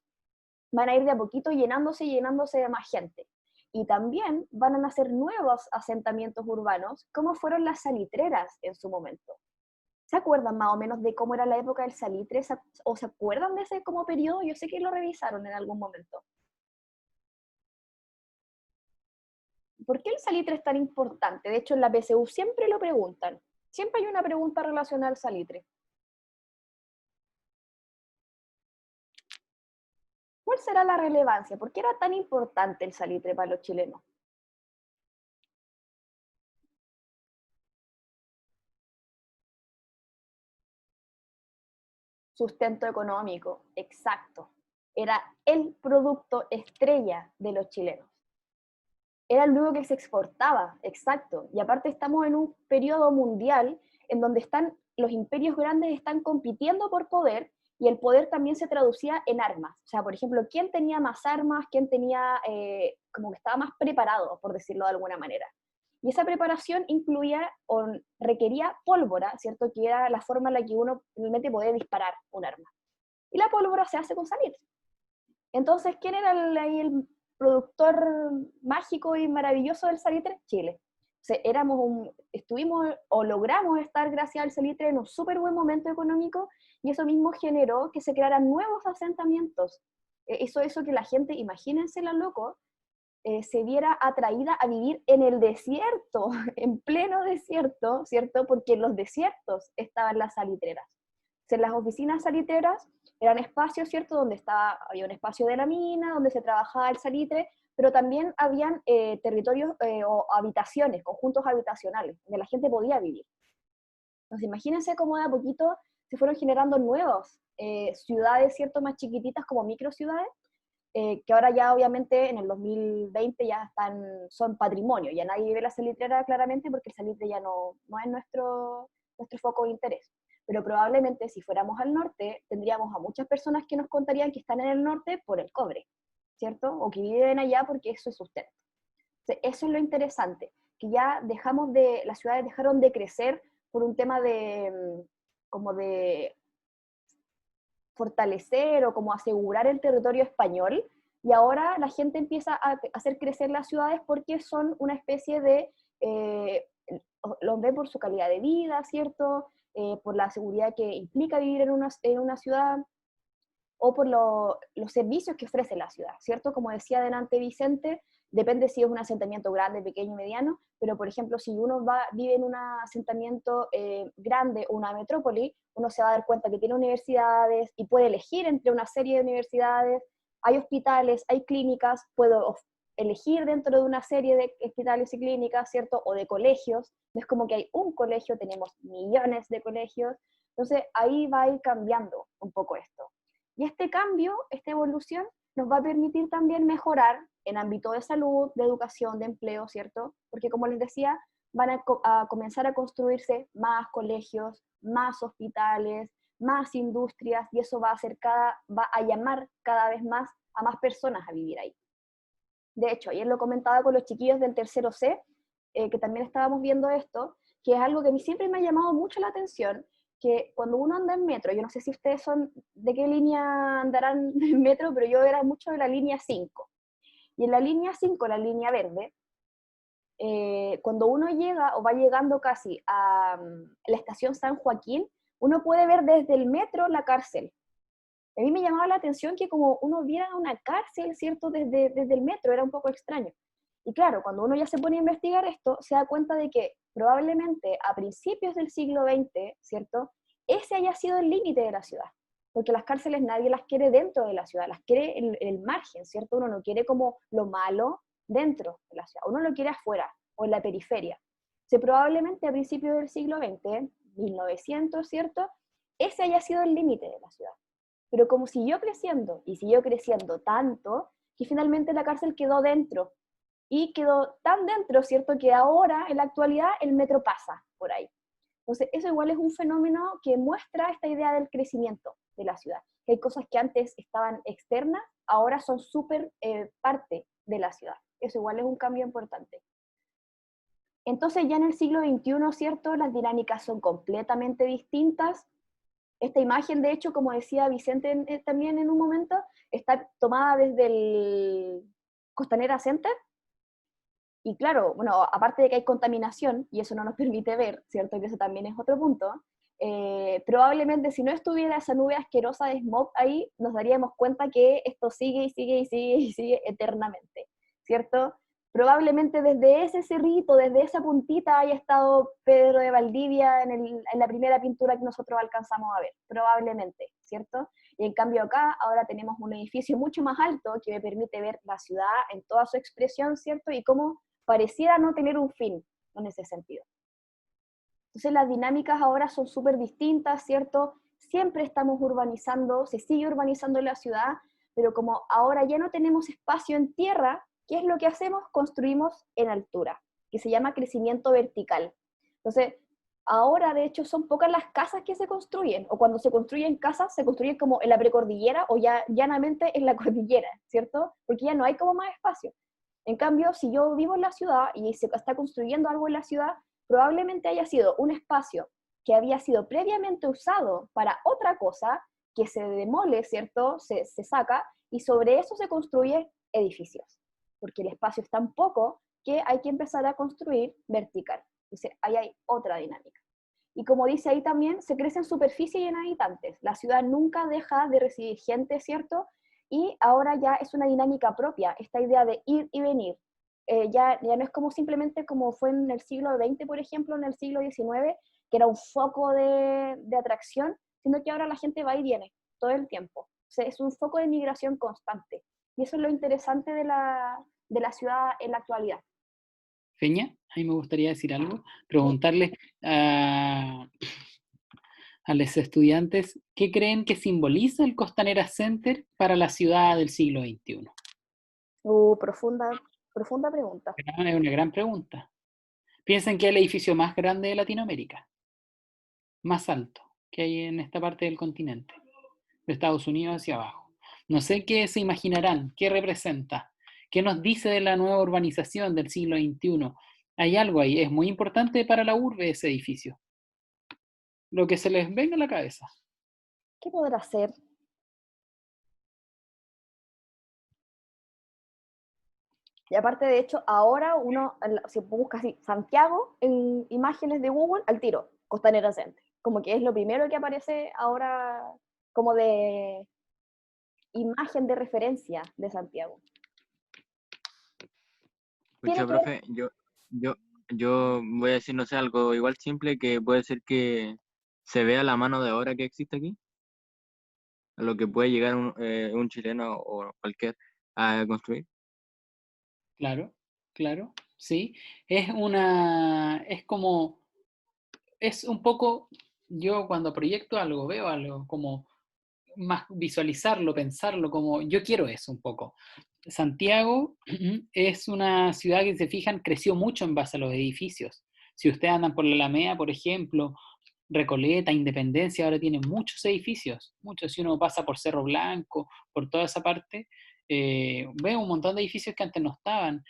A: van a ir de a poquito llenándose y llenándose de más gente. Y también van a nacer nuevos asentamientos urbanos, como fueron las salitreras en su momento. ¿Se acuerdan más o menos de cómo era la época del salitre? ¿O se acuerdan de ese como periodo? Yo sé que lo revisaron en algún momento. ¿Por qué el salitre es tan importante? De hecho, en la PSU siempre lo preguntan. Siempre hay una pregunta relacionada al salitre. ¿Cuál será la relevancia? ¿Por qué era tan importante el salitre para los chilenos? Sustento económico, exacto. Era el producto estrella de los chilenos. Era el único que se exportaba, exacto. Y aparte estamos en un periodo mundial en donde están los imperios grandes están compitiendo por poder, y el poder también se traducía en armas. O sea, por ejemplo, ¿quién tenía más armas? ¿Quién tenía, como que estaba más preparado, por decirlo de alguna manera? Y esa preparación incluía o requería pólvora, ¿cierto? Que era la forma en la que uno realmente podía disparar un arma. Y la pólvora se hace con salitre. Entonces, ¿quién era el productor mágico y maravilloso del salitre? Chile. O sea, estuvimos o logramos estar gracias al salitre en un súper buen momento económico, y eso mismo generó que se crearan nuevos asentamientos. Hizo eso que la gente, imagínense la loco, se viera atraída a vivir en el desierto, en pleno desierto, ¿cierto? Porque en los desiertos estaban las salitreras. O sea, las oficinas salitreras eran espacios, ¿cierto? Donde había un espacio de la mina, donde se trabajaba el salitre, pero también habían territorios o habitaciones, conjuntos habitacionales, donde la gente podía vivir. Entonces, imagínense cómo de a poquito se fueron generando nuevas ciudades, ¿cierto? Más chiquititas, como microciudades, que ahora ya obviamente en el 2020 ya son patrimonio, ya nadie vive la salitrera claramente, porque el salitre ya no es nuestro foco de interés. Pero probablemente si fuéramos al norte, tendríamos a muchas personas que nos contarían que están en el norte por el cobre, ¿cierto? O que viven allá porque eso es sustento. Entonces, eso es lo interesante, que ya las ciudades dejaron de crecer por un tema como de fortalecer o como asegurar el territorio español, y ahora la gente empieza a hacer crecer las ciudades porque son una especie de, los ven por su calidad de vida, ¿cierto? Por la seguridad que implica vivir en una ciudad, o por los servicios que ofrece la ciudad, ¿cierto? Como decía delante Vicente, depende si es un asentamiento grande, pequeño, mediano, pero por ejemplo, si uno vive en un asentamiento grande o una metrópoli, uno se va a dar cuenta que tiene universidades y puede elegir entre una serie de universidades, hay hospitales, hay clínicas, puedo elegir dentro de una serie de hospitales y clínicas, ¿cierto? O de colegios, no es como que hay un colegio, tenemos millones de colegios, entonces ahí va a ir cambiando un poco esto. Y este cambio, esta evolución, nos va a permitir también mejorar en ámbito de salud, de educación, de empleo, ¿cierto? Porque como les decía, van a comenzar a construirse más colegios, más hospitales, más industrias, y eso va a llamar cada vez más a más personas a vivir ahí. De hecho, ayer lo comentaba con los chiquillos del tercero C, que también estábamos viendo esto, que es algo que a mí siempre me ha llamado mucho la atención, que cuando uno anda en metro, yo no sé si ustedes son de qué línea andarán en metro, pero yo era mucho de la línea 5. Y en la línea 5, la línea verde, cuando uno llega o va llegando casi a la estación San Joaquín, uno puede ver desde el metro la cárcel. A mí me llamaba la atención que como uno viera una cárcel, ¿cierto? Desde el metro, era un poco extraño. Y claro, cuando uno ya se pone a investigar esto, se da cuenta de que probablemente a principios del siglo XX, ¿cierto? Ese haya sido el límite de la ciudad. Porque las cárceles nadie las quiere dentro de la ciudad, las quiere en el margen, ¿cierto? Uno no quiere como lo malo dentro de la ciudad, uno lo quiere afuera o en la periferia. O sea, probablemente a principios del siglo XX, 1900, ¿cierto? Ese haya sido el límite de la ciudad. Pero como siguió creciendo y siguió creciendo tanto, que finalmente la cárcel quedó dentro. Y quedó tan dentro, ¿cierto?, que ahora, en la actualidad, el metro pasa por ahí. Entonces, eso igual es un fenómeno que muestra esta idea del crecimiento de la ciudad. Que hay cosas que antes estaban externas, ahora son súper parte de la ciudad. Eso igual es un cambio importante. Entonces, ya en el siglo XXI, ¿cierto?, las dinámicas son completamente distintas. Esta imagen, de hecho, como decía Vicente también en un momento, está tomada desde el Costanera Center. Y claro, bueno, aparte de que hay contaminación, y eso no nos permite ver, ¿cierto? Que eso también es otro punto, probablemente si no estuviera esa nube asquerosa de smog ahí, nos daríamos cuenta que esto sigue y sigue y sigue y sigue eternamente, ¿cierto? Probablemente desde ese cerrito, desde esa puntita haya estado Pedro de Valdivia en la primera pintura que nosotros alcanzamos a ver, probablemente, ¿cierto? Y en cambio acá ahora tenemos un edificio mucho más alto que me permite ver la ciudad en toda su expresión, ¿cierto? Y cómo pareciera no tener un fin en ese sentido. Entonces las dinámicas ahora son súper distintas, ¿cierto? Siempre estamos urbanizando, se sigue urbanizando la ciudad, pero como ahora ya no tenemos espacio en tierra, ¿qué es lo que hacemos? Construimos en altura, que se llama crecimiento vertical. Entonces, ahora de hecho son pocas las casas que se construyen, o cuando se construyen casas, se construyen como en la precordillera o ya llanamente en la cordillera, ¿cierto? Porque ya no hay como más espacio. En cambio, si yo vivo en la ciudad y se está construyendo algo en la ciudad, probablemente haya sido un espacio que había sido previamente usado para otra cosa, que se demole, ¿cierto? Se saca, y sobre eso se construyen edificios, porque el espacio es tan poco que hay que empezar a construir vertical. Entonces, ahí hay otra dinámica. Y como dice ahí también, se crece en superficie y en habitantes. La ciudad nunca deja de recibir gente, ¿cierto? Y ahora ya es una dinámica propia, esta idea de ir y venir. Ya no es como simplemente como fue en el siglo XX, por ejemplo, en el siglo XIX, que era un foco de atracción, sino que ahora la gente va y viene todo el tiempo. O sea, es un foco de migración constante. Y eso es lo interesante de la ciudad en la actualidad.
B: Feña, a mí me gustaría decir algo, preguntarle a los estudiantes qué creen que simboliza el Costanera Center para la ciudad del siglo XXI.
A: Profunda pregunta.
B: Es una gran pregunta. Piensen que es el edificio más grande de Latinoamérica, más alto que hay en esta parte del continente, de Estados Unidos hacia abajo. No sé qué se imaginarán, qué representa, qué nos dice de la nueva urbanización del siglo XXI. Hay algo ahí, es muy importante para la urbe ese edificio. Lo que se les venga a la cabeza.
A: ¿Qué podrá ser? Y aparte, de hecho, ahora uno, si busca así, Santiago en imágenes de Google, al tiro, Costanera Center. Como que es lo primero que aparece ahora como de imagen de referencia de Santiago.
C: Escucha, profe, yo, yo voy a decir, no sé, algo igual simple que puede ser que se vea la mano de obra que existe aquí, a lo que puede llegar un chileno o cualquier a construir.
B: Claro, claro, sí. Es un poco, yo cuando proyecto algo, veo algo, como más visualizarlo, pensarlo, como yo quiero eso un poco. Santiago es una ciudad que, se fijan, creció mucho en base a los edificios. Si ustedes andan por la Alameda, por ejemplo, Recoleta, Independencia, ahora tiene muchos edificios, muchos. Si uno pasa por Cerro Blanco, por toda esa parte, ve un montón de edificios que antes no estaban,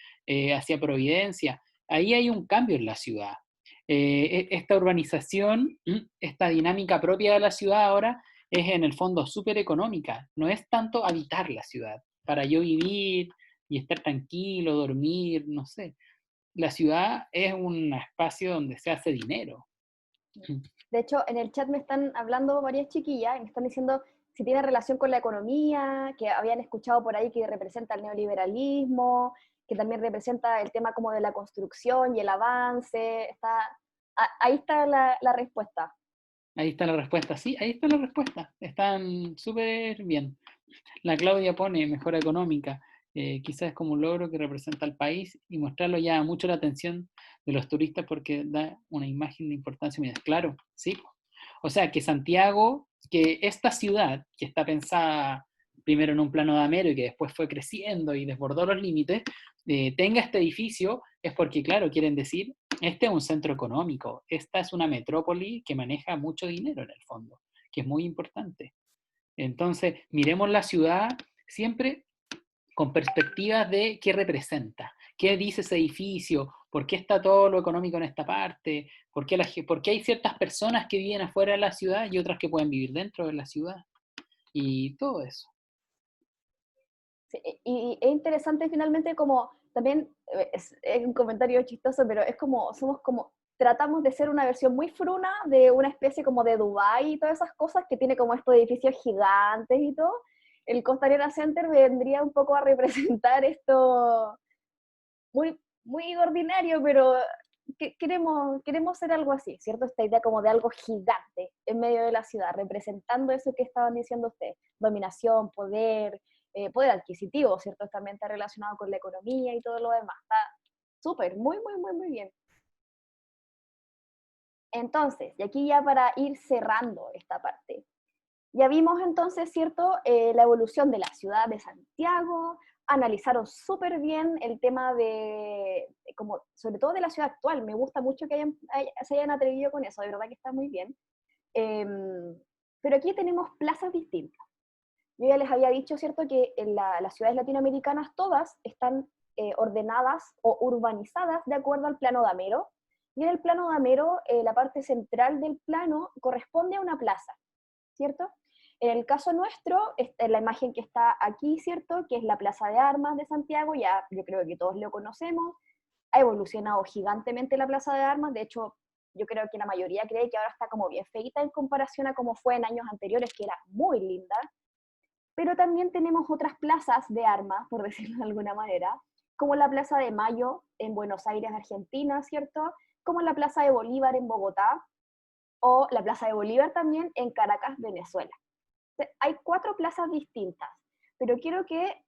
B: hacia Providencia. Ahí hay un cambio en la ciudad. Esta urbanización, esta dinámica propia de la ciudad ahora es en el fondo súper económica, no es tanto habitar la ciudad, para yo vivir y estar tranquilo, dormir, no sé. La ciudad es un espacio donde se hace dinero.
A: De hecho, en el chat me están hablando varias chiquillas y me están diciendo si tiene relación con la economía, que habían escuchado por ahí que representa el neoliberalismo, que también representa el tema como de la construcción y el avance. Ahí está la respuesta.
B: Ahí está la respuesta, sí, ahí está la respuesta. Están súper bien. La Claudia pone mejora económica, quizás es como un logro que representa al país y mostrarlo llama mucho la atención de los turistas porque da una imagen de importancia. Mira, claro, sí. O sea, que Santiago, que esta ciudad, que está pensada primero en un plano damero y que después fue creciendo y desbordó los límites, tenga este edificio, es porque, claro, quieren decir, este es un centro económico, esta es una metrópoli que maneja mucho dinero en el fondo, que es muy importante. Entonces, miremos la ciudad siempre con perspectivas de qué representa, qué dice ese edificio, por qué está todo lo económico en esta parte, por qué hay ciertas personas que viven afuera de la ciudad y otras que pueden vivir dentro de la ciudad, y todo eso.
A: Sí, y es interesante finalmente como también, es un comentario chistoso, pero es como, somos como, tratamos de ser una versión muy fruna de una especie como de Dubái y todas esas cosas que tiene como estos edificios gigantes y todo. El Costanera Center vendría un poco a representar esto muy, muy ordinario, pero queremos ser algo así, ¿cierto? Esta idea como de algo gigante en medio de la ciudad, representando eso que estaban diciendo ustedes, dominación, poder, poder adquisitivo, ¿cierto? También está relacionado con la economía y todo lo demás. Está súper, muy bien. Entonces, y aquí ya para ir cerrando esta parte, ya vimos entonces, ¿cierto?, la evolución de la ciudad de Santiago, analizaron súper bien el tema como, sobre todo de la ciudad actual. Me gusta mucho que se hayan atrevido con eso, de verdad que está muy bien. Pero aquí tenemos plazas distintas. Yo ya les había dicho, ¿cierto?, que en las ciudades latinoamericanas todas están ordenadas o urbanizadas de acuerdo al plano damero, y en el plano damero, la parte central del plano corresponde a una plaza, ¿cierto? En el caso nuestro, la imagen que está aquí, ¿cierto?, que es la Plaza de Armas de Santiago, ya yo creo que todos lo conocemos, ha evolucionado gigantemente la Plaza de Armas, de hecho, yo creo que la mayoría cree que ahora está como bien feita en comparación a como fue en años anteriores, que era muy linda, pero también tenemos otras plazas de armas, por decirlo de alguna manera, como la Plaza de Mayo en Buenos Aires, Argentina, ¿cierto?, como la Plaza de Bolívar en Bogotá, o la Plaza de Bolívar también en Caracas, Venezuela. Hay 4 plazas distintas, pero quiero que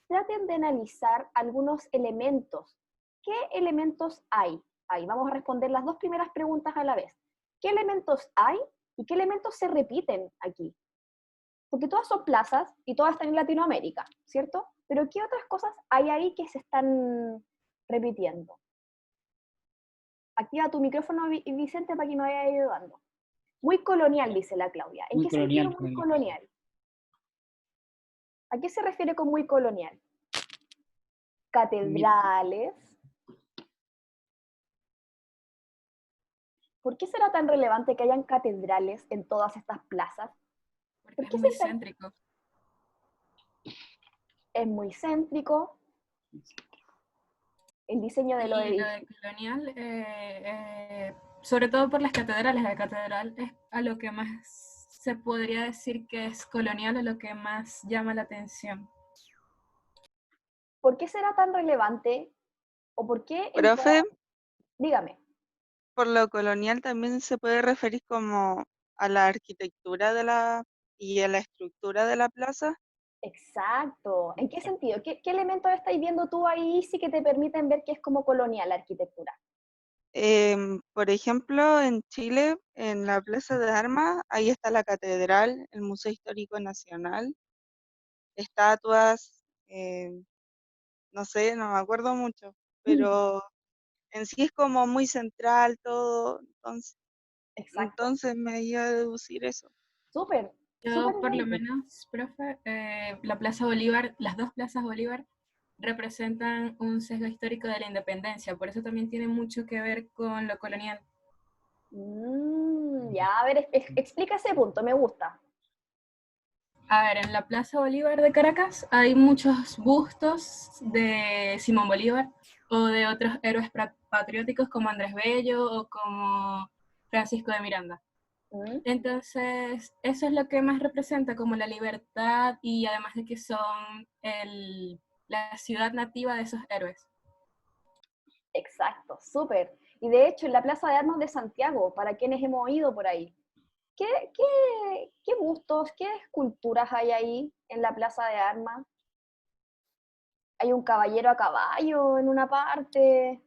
A: traten de analizar algunos elementos. ¿Qué elementos hay? Ahí vamos a responder las 2 primeras preguntas a la vez. ¿Qué elementos hay y qué elementos se repiten aquí? Porque todas son plazas y todas están en Latinoamérica, ¿cierto? Pero ¿qué otras cosas hay ahí que se están repitiendo? Activa tu micrófono, Vicente, para que me vaya ayudando. Muy colonial, dice la Claudia. ¿En
B: Muy
A: qué sentido
B: colonial con
A: muy
B: el...
A: colonial? ¿A qué se refiere con muy colonial? Catedrales. ¿Por qué será tan relevante que hayan catedrales en todas estas plazas?
D: Porque es muy céntrico.
A: Es muy céntrico. El diseño de
D: Y
A: los
D: lo
A: edificios.
D: de colonial, sobre todo por las catedrales, la catedral es a lo que más se podría decir que es colonial, a lo que más llama la atención.
A: ¿Por qué será tan relevante? ¿O por qué
E: Profe,
A: Dígame.
E: por lo colonial también se puede referir como a la arquitectura y a la estructura de la plaza.
A: Exacto. ¿En qué sentido? ¿Qué elementos estáis viendo tú ahí sí que te permiten ver que es como colonial la arquitectura?
E: Por ejemplo, en Chile, en la Plaza de Armas, ahí está la catedral, el Museo Histórico Nacional, estatuas, no sé, no me acuerdo mucho, pero en sí es como muy central todo,
A: Exacto.
E: entonces me iba a deducir eso.
A: Súper, súper
D: Yo, por lo
A: bien.
D: menos, profe, la Plaza Bolívar, las 2 plazas Bolívar representan un sesgo histórico de la independencia, por eso también tiene mucho que ver con lo colonial.
A: Ya, a ver, explica ese punto, me gusta.
D: A ver, en la Plaza Bolívar de Caracas hay muchos bustos de Simón Bolívar o de otros héroes patrióticos como Andrés Bello o como Francisco de Miranda.
A: Mm,
D: Entonces, eso es lo que más representa como la libertad y además de que son la ciudad nativa de esos héroes.
A: Exacto, súper. Y de hecho, en la Plaza de Armas de Santiago, para quienes hemos ido por ahí, ¿qué bustos, qué esculturas hay ahí en la Plaza de Armas? Hay un caballero a caballo en una parte,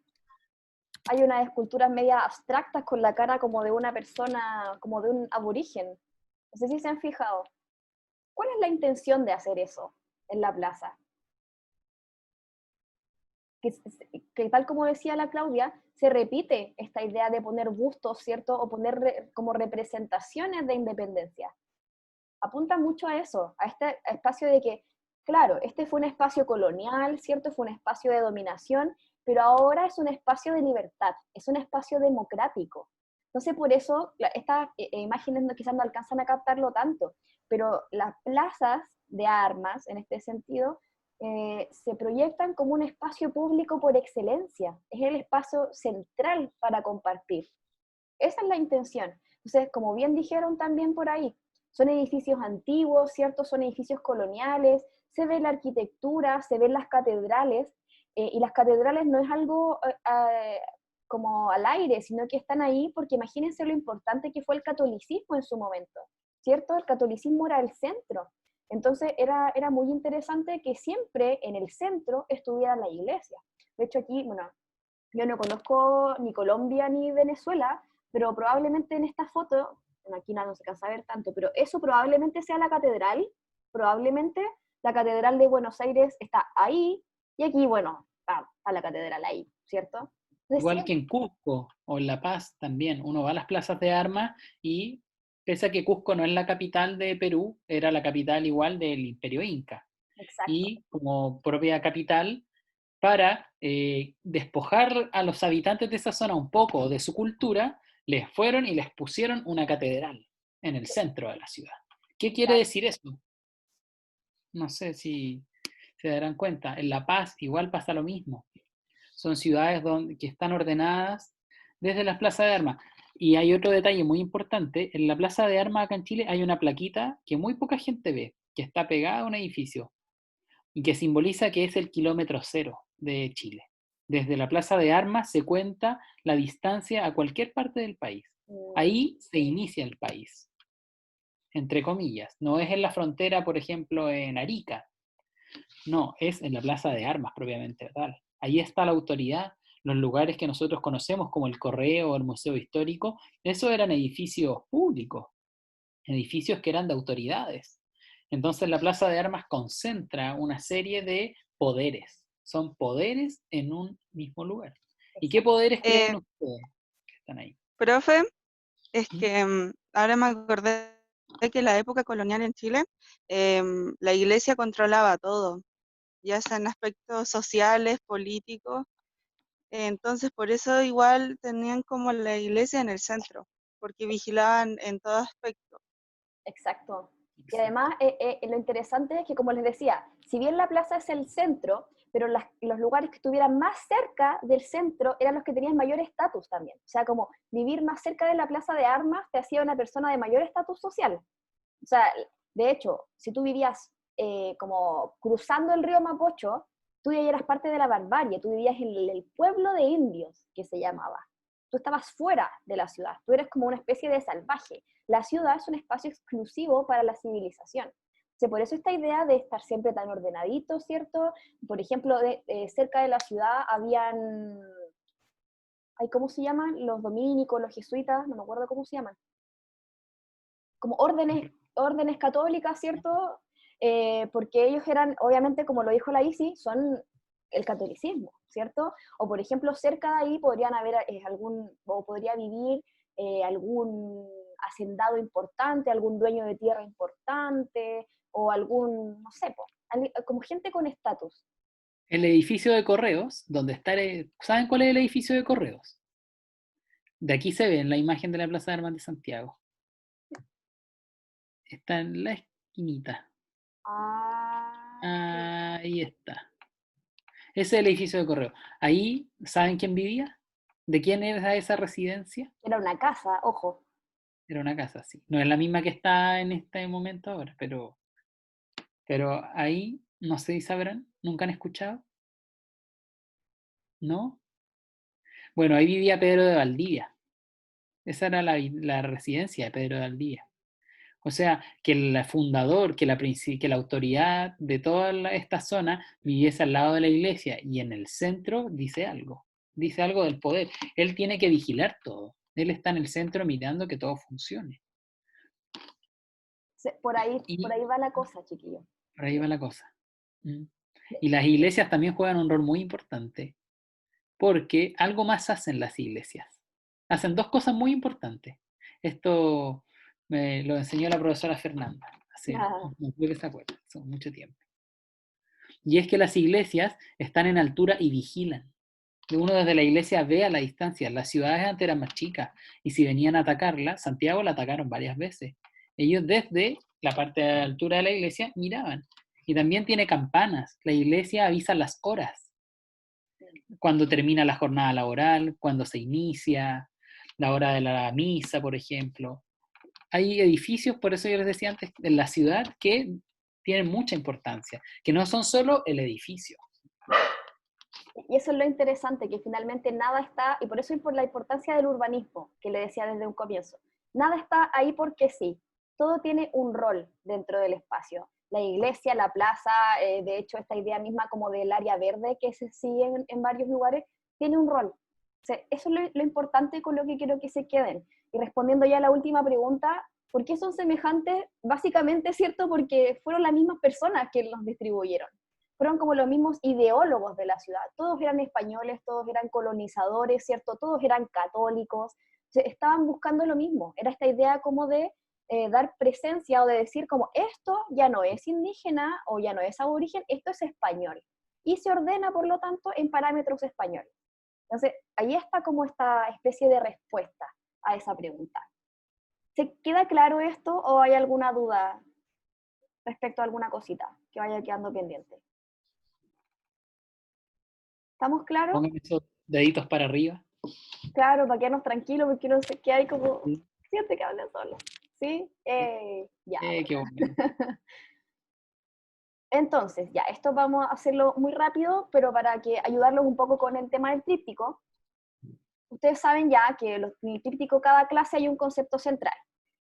A: hay unas esculturas media abstractas con la cara como de una persona, como de un aborigen. No sé si se han fijado. ¿Cuál es la intención de hacer eso en la plaza? Que tal como decía la Claudia, se repite esta idea de poner bustos, ¿cierto? O poner como representaciones de independencia. Apunta mucho a eso, a este espacio de que, claro, este fue un espacio colonial, ¿cierto? Fue un espacio de dominación, pero ahora es un espacio de libertad, es un espacio democrático. Entonces, por eso, estas imágenes quizás no alcanzan a captarlo tanto, pero las plazas de armas, en este sentido, se proyectan como un espacio público por excelencia, es el espacio central para compartir. Esa es la intención. Entonces, como bien dijeron también por ahí, son edificios antiguos, ¿cierto? Son edificios coloniales, se ve la arquitectura, se ven las catedrales, y las catedrales no es algo como al aire, sino que están ahí porque imagínense lo importante que fue el catolicismo en su momento, ¿cierto? El catolicismo era el centro. Entonces era muy interesante que siempre en el centro estuviera la iglesia. De hecho aquí, bueno, yo no conozco ni Colombia ni Venezuela, pero probablemente en esta foto, aquí no se alcanza a ver tanto, pero eso probablemente sea la catedral, probablemente la Catedral de Buenos Aires está ahí, y aquí, bueno, está la catedral ahí, ¿cierto? Entonces,
B: Igual que en Cusco o en La Paz también, uno va a las plazas de armas y pese a que Cusco no es la capital de Perú, era la capital igual del Imperio Inca.
A: exacto,
B: Y como propia capital, para despojar a los habitantes de esa zona un poco de su cultura, les fueron y les pusieron una catedral en el centro de la ciudad. ¿Qué quiere
A: claro,
B: decir eso? No sé si se darán cuenta. En La Paz igual pasa lo mismo. Son ciudades que están ordenadas desde las plazas de armas. Y hay otro detalle muy importante. En la plaza de armas acá en Chile hay una plaquita que muy poca gente ve, que está pegada a un edificio y que simboliza que es el kilómetro cero de Chile. Desde la plaza de armas se cuenta la distancia a cualquier parte del país. Ahí se inicia el país, entre comillas. No es en la frontera, por ejemplo, en Arica. No, es en la plaza de armas propiamente tal. Ahí está la autoridad. Los lugares que nosotros conocemos como el Correo o el Museo Histórico, esos eran edificios públicos, edificios que eran de autoridades. Entonces la plaza de armas concentra una serie de poderes. Son poderes en un mismo lugar. ¿Y qué poderes creen ustedes que están ahí?
E: Profe, es
B: ¿Mm?
E: que ahora me acordé de que en la época colonial en Chile, la iglesia controlaba todo, ya sean aspectos sociales, políticos. Entonces, por eso igual tenían como la iglesia en el centro, porque vigilaban en todo aspecto.
A: exacto. Y
B: Exacto.
A: además, lo interesante es que, como les decía, si bien la plaza es el centro, pero los lugares que estuvieran más cerca del centro eran los que tenían mayor estatus también. O sea, como vivir más cerca de la plaza de armas te hacía una persona de mayor estatus social. O sea, de hecho, si tú vivías como cruzando el río Mapocho, tú ya eras parte de la barbarie, tú vivías en el pueblo de indios, que se llamaba. Tú estabas fuera de la ciudad, tú eres como una especie de salvaje. La ciudad es un espacio exclusivo para la civilización. O sea, por eso esta idea de estar siempre tan ordenadito, ¿cierto? Por ejemplo, cerca de la ciudad habían, ay, ¿cómo se llaman? Los dominicos, los jesuitas, no me acuerdo cómo se llaman. Como órdenes católicas, ¿cierto? Porque ellos eran, obviamente, como lo dijo la Isi, son el catolicismo, ¿cierto? O por ejemplo, cerca de ahí podrían haber o podría vivir algún hacendado importante, algún dueño de tierra importante, o algún, no sé, como gente con estatus.
B: El edificio de correos, donde está, ¿saben cuál es el edificio de correos? De aquí se ve en la imagen de la Plaza de Armas de Santiago. Está en la esquinita. Ahí está. Ese es el edificio de correo. Ahí, ¿saben quién vivía? ¿De quién era esa residencia?
A: Era una casa, ojo.
B: Era una casa, sí. No es la misma que está en este momento ahora, pero ahí, no sé si sabrán, ¿nunca han escuchado? ¿No? Bueno, ahí vivía Pedro de Valdivia. Esa era la residencia de Pedro de Valdivia. O sea, que el fundador, que la autoridad de toda esta zona viviese al lado de la iglesia y en el centro dice algo del poder. Él tiene que vigilar todo. Él está en el centro mirando que todo funcione.
A: Por ahí
B: Y
A: va la cosa, chiquillo.
B: por ahí va la cosa. Y las iglesias también juegan un rol muy importante, porque algo más hacen las iglesias. Hacen dos cosas muy importantes. Esto me lo enseñó la profesora Fernanda, no creo que se acuerda, hace mucho tiempo. Y es que las iglesias están en altura y vigilan. Uno desde la iglesia ve a la distancia. Las ciudades antes eran más chicas y si venían a atacarla, Santiago la atacaron varias veces. Ellos desde la parte de altura de la iglesia miraban. Y también tiene campanas. La iglesia avisa las horas. Cuando termina la jornada laboral, cuando se inicia, la hora de la misa, por ejemplo. Hay edificios, por eso yo les decía antes, en la ciudad que tienen mucha importancia, que no son solo el edificio.
A: Y eso es lo interesante, que finalmente nada está, y por eso es por la importancia del urbanismo, que le decía desde un comienzo. Nada está ahí porque sí, todo tiene un rol dentro del espacio. La iglesia, la plaza, de hecho esta idea misma como del área verde que se sigue en varios lugares, tiene un rol. O sea, eso es lo importante con lo que quiero que se queden. Y respondiendo ya a la última pregunta, ¿Por qué son semejantes? Básicamente, ¿cierto? Porque fueron las mismas personas que los distribuyeron. Fueron como los mismos ideólogos de la ciudad. Todos eran españoles, todos eran colonizadores, ¿cierto? Todos eran católicos. Estaban buscando lo mismo. Era esta idea como de dar presencia o de decir como esto ya no es indígena o ya no es aborigen, esto es español. Y se ordena, por lo tanto, en parámetros españoles. Entonces, ahí está como esta especie de respuesta a esa pregunta. ¿Se queda claro esto o hay alguna duda respecto a alguna cosita que vaya quedando pendiente? ¿Estamos claros?
B: Pongan esos deditos para arriba.
A: Claro, para quedarnos tranquilos, porque no sé qué hay como...
B: Sí.
A: Siente que hablan solo. ¿Sí? Ya.
B: Qué bueno.
A: Entonces, ya, esto vamos a hacerlo muy rápido, pero para que ayudarlos un poco con el tema del tríptico, ustedes saben ya que en el tríptico cada clase hay un concepto central.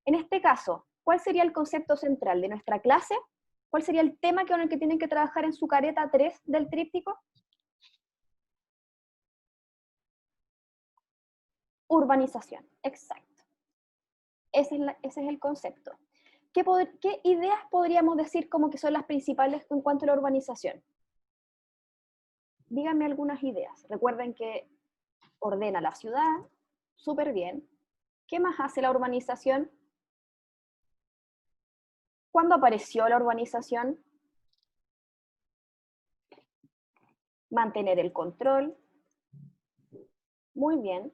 A: En este caso, ¿cuál sería el concepto central de nuestra clase? ¿Cuál sería el tema con el que tienen que trabajar en su careta 3 del tríptico? Urbanización, exacto. Ese es el concepto. ¿Qué ideas podríamos decir como que son las principales en cuanto a la urbanización? Díganme algunas ideas. Recuerden que ordena la ciudad, súper bien. ¿Qué más hace la urbanización? ¿Cuándo apareció la urbanización? Mantener el control. Muy bien.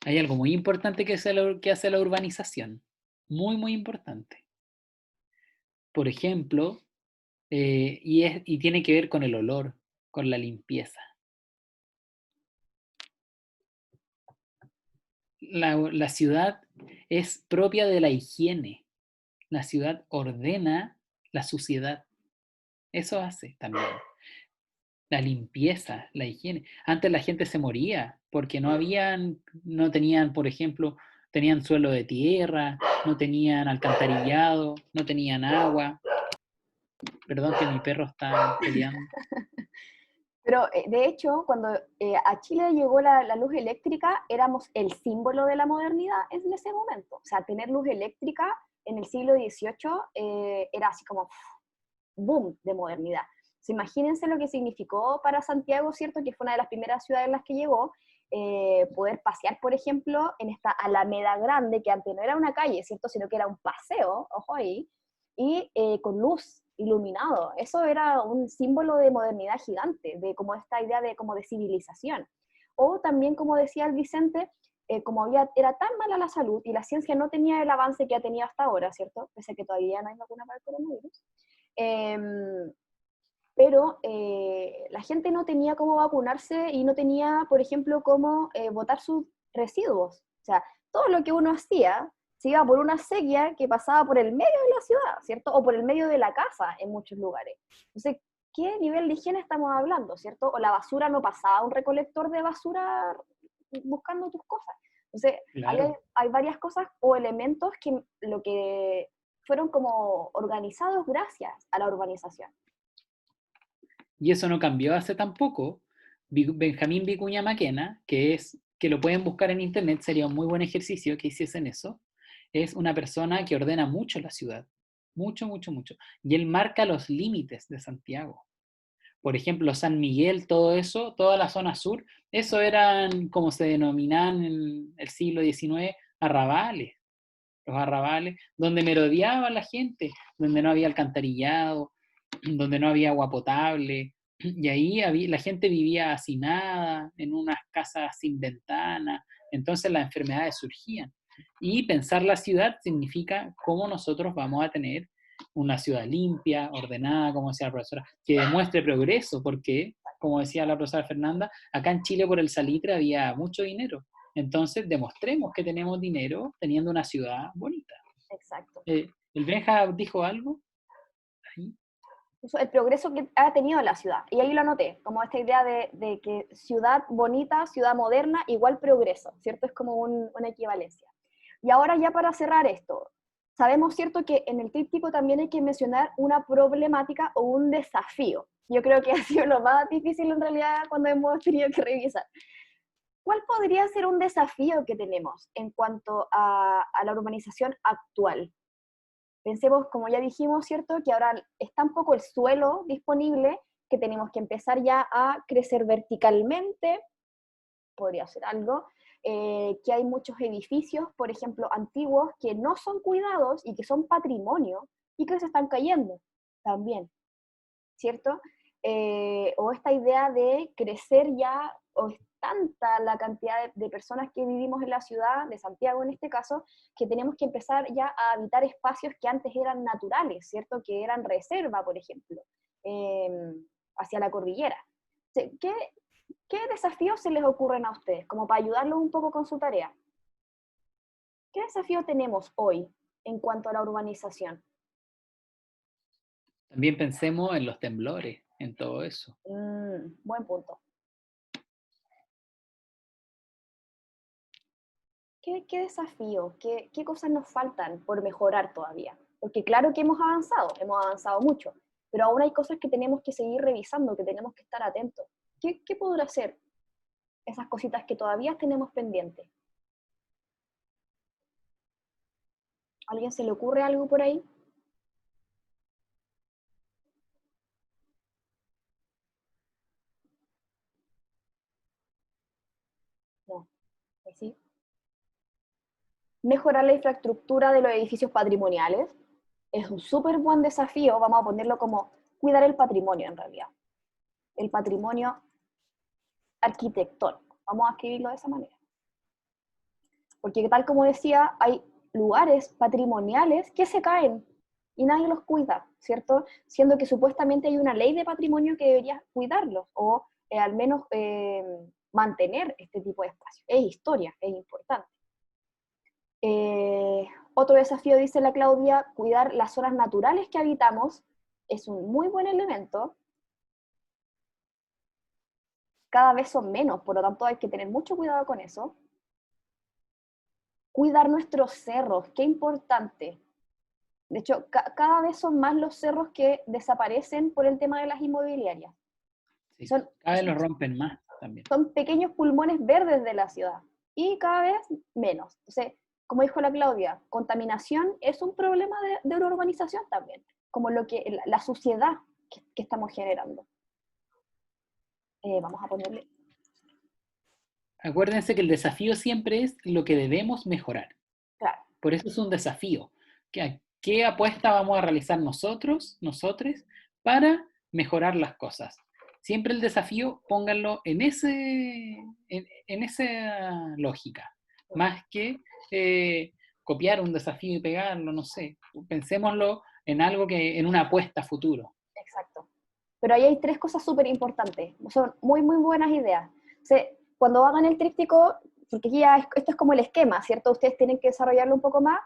B: Hay algo muy importante que hace la urbanización. Muy, muy importante. Por ejemplo, y tiene que ver con el olor, con la limpieza. La ciudad es propia de la higiene. La ciudad ordena la suciedad. Eso hace también. La limpieza, la higiene. Antes la gente se moría porque no tenían, por ejemplo, tenían suelo de tierra, no tenían alcantarillado, no tenían agua. Perdón que mi perro está peleando.
A: Pero de hecho, cuando a Chile llegó la luz eléctrica, éramos el símbolo de la modernidad en ese momento. O sea, tener luz eléctrica en el siglo XVIII era así como boom de modernidad. Imagínense lo que significó para Santiago, ¿cierto? Que fue una de las primeras ciudades en las que llegó, poder pasear, por ejemplo, en esta Alameda Grande, que antes no era una calle, ¿cierto? Sino que era un paseo, ojo ahí, y con luz, iluminado. Eso era un símbolo de modernidad gigante, de como esta idea de, como de civilización. O también, como decía el Vicente, como era tan mala la salud y la ciencia no tenía el avance que ha tenido hasta ahora, ¿cierto? Pese a que todavía no hay vacuna para el coronavirus. Pero la gente no tenía cómo vacunarse y no tenía, por ejemplo, cómo botar sus residuos. O sea, todo lo que uno hacía se iba por una acequia que pasaba por el medio de la ciudad, ¿cierto? O por el medio de la casa en muchos lugares. Entonces, ¿qué nivel de higiene estamos hablando, cierto? O la basura no pasaba a un recolector de basura buscando tus cosas. Entonces,
B: Claro.
A: hay varias cosas o elementos que fueron como organizados gracias a la urbanización.
B: Y eso no cambió hace tan poco. Benjamín Vicuña Maquena, que lo pueden buscar en internet, sería un muy buen ejercicio que hiciesen eso, es una persona que ordena mucho la ciudad, mucho, mucho, mucho. Y él marca los límites de Santiago. Por ejemplo, San Miguel, todo eso, toda la zona sur, eso eran, como se denominaban en el siglo XIX, arrabales. Los arrabales, donde merodeaba la gente, donde no había alcantarillado, donde no había agua potable, y ahí la gente vivía hacinada, en unas casas sin ventana, entonces las enfermedades surgían. Y pensar la ciudad significa cómo nosotros vamos a tener una ciudad limpia, ordenada, como decía la profesora, que demuestre progreso, porque, como decía la profesora Fernanda, acá en Chile por el salitre había mucho dinero. Entonces demostremos que tenemos dinero teniendo una ciudad bonita.
A: Exacto.
B: ¿El Benja dijo algo? Ahí.
A: El progreso que ha tenido la ciudad. Y ahí lo anoté, como esta idea de que ciudad bonita, ciudad moderna, igual progreso, ¿cierto? Es como una equivalencia. Y ahora ya para cerrar esto, sabemos, ¿cierto?, que en el tríptico también hay que mencionar una problemática o un desafío. Yo creo que ha sido lo más difícil en realidad cuando hemos tenido que revisar. ¿Cuál podría ser un desafío que tenemos en cuanto a la urbanización actual? Pensemos, como ya dijimos, ¿cierto?, que ahora es tan poco el suelo disponible que tenemos que empezar ya a crecer verticalmente, podría ser algo, que hay muchos edificios, por ejemplo, antiguos, que no son cuidados y que son patrimonio y que se están cayendo también, ¿cierto? O esta idea de crecer ya, o es tanta la cantidad de personas que vivimos en la ciudad, de Santiago en este caso, que tenemos que empezar ya a habitar espacios que antes eran naturales, ¿cierto? Que eran reserva, por ejemplo, eh, hacia la cordillera. ¿Qué desafíos se les ocurren a ustedes, como para ayudarlos un poco con su tarea? ¿Qué desafío tenemos hoy en cuanto a la urbanización?
B: También pensemos en los temblores, en todo eso.
A: Buen punto. ¿Qué desafío, qué cosas nos faltan por mejorar todavía? Porque claro que hemos avanzado mucho, pero aún hay cosas que tenemos que seguir revisando, que tenemos que estar atentos. ¿Qué podrá ser esas cositas que todavía tenemos pendientes? ¿A alguien se le ocurre algo por ahí? No, ¿sí? Mejorar la infraestructura de los edificios patrimoniales es un súper buen desafío, vamos a ponerlo como cuidar el patrimonio en realidad. El patrimonio arquitectónico, vamos a escribirlo de esa manera. Porque tal como decía, hay lugares patrimoniales que se caen y nadie los cuida, ¿cierto? Siendo que supuestamente hay una ley de patrimonio que debería cuidarlos, o al menos mantener este tipo de espacios. Es historia, es importante. Otro desafío, dice la Claudia, cuidar las zonas naturales que habitamos, es un muy buen elemento. Cada vez son menos, por lo tanto hay que tener mucho cuidado con eso. Cuidar nuestros cerros, qué importante. De hecho, cada vez son más los cerros que desaparecen por el tema de las inmobiliarias.
B: Sí, cada vez los rompen más también.
A: Son pequeños pulmones verdes de la ciudad y cada vez menos. Entonces, como dijo la Claudia, contaminación es un problema de una urbanización también, como la suciedad que estamos generando. Vamos a ponerle...
B: Acuérdense que el desafío siempre es lo que debemos mejorar.
A: Claro.
B: Por eso es un desafío. ¿Qué apuesta vamos a realizar nosotros, nosotres, para mejorar las cosas? Siempre el desafío, pónganlo en esa lógica, más que copiar un desafío y pegarlo, no sé. Pensémoslo en algo en una apuesta a futuro.
A: Exacto. Pero ahí hay tres cosas súper importantes. Son muy, muy buenas ideas. O sea, cuando hagan el tríptico, porque aquí ya esto es como el esquema, ¿cierto? Ustedes tienen que desarrollarlo un poco más.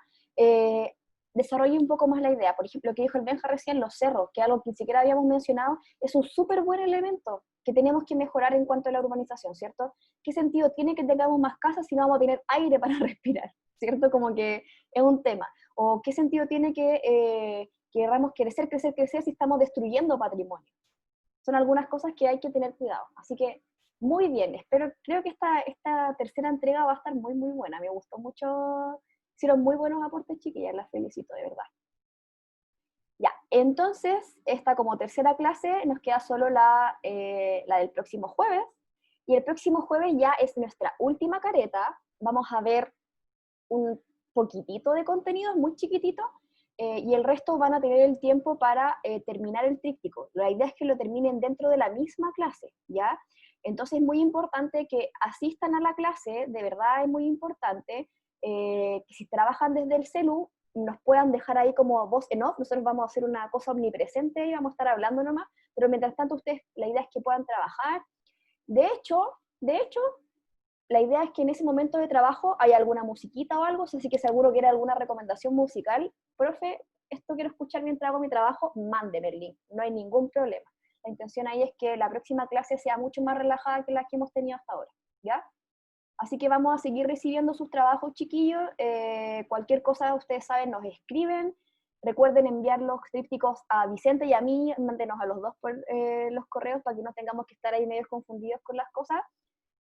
A: Desarrolle un poco más la idea. Por ejemplo, lo que dijo el Benja recién, los cerros, que es algo que ni siquiera habíamos mencionado, es un súper buen elemento que tenemos que mejorar en cuanto a la urbanización, ¿cierto? ¿Qué sentido tiene que tengamos más casas si no vamos a tener aire para respirar? ¿Cierto? Como que es un tema. ¿O qué sentido tiene que queramos crecer si estamos destruyendo patrimonio? Son algunas cosas que hay que tener cuidado. Así que, muy bien, creo que esta tercera entrega va a estar muy, muy buena. Me gustó mucho, hicieron muy buenos aportes, chiquillas, las felicito, de verdad. Ya, entonces, esta como tercera clase nos queda solo la del próximo jueves, y el próximo jueves ya es nuestra última careta. Vamos a ver un poquitito de contenido, muy chiquitito, y el resto van a tener el tiempo para terminar el tríptico. La idea es que lo terminen dentro de la misma clase, ¿ya? Entonces es muy importante que asistan a la clase, de verdad es muy importante, que si trabajan desde el celu, nos puedan dejar ahí como voz en off. Nosotros vamos a hacer una cosa omnipresente y vamos a estar hablando nomás, pero mientras tanto ustedes, la idea es que puedan trabajar. De hecho, la idea es que en ese momento de trabajo hay alguna musiquita o algo, así que seguro que era alguna recomendación musical. Profe, esto quiero escuchar mientras hago mi trabajo, mándeme el link, no hay ningún problema. La intención ahí es que la próxima clase sea mucho más relajada que la que hemos tenido hasta ahora, ¿ya? Así que vamos a seguir recibiendo sus trabajos, chiquillos. Cualquier cosa, ustedes saben, nos escriben. Recuerden enviar los trípticos a Vicente y a mí, mándenos a los dos por los correos para que no tengamos que estar ahí medio confundidos con las cosas.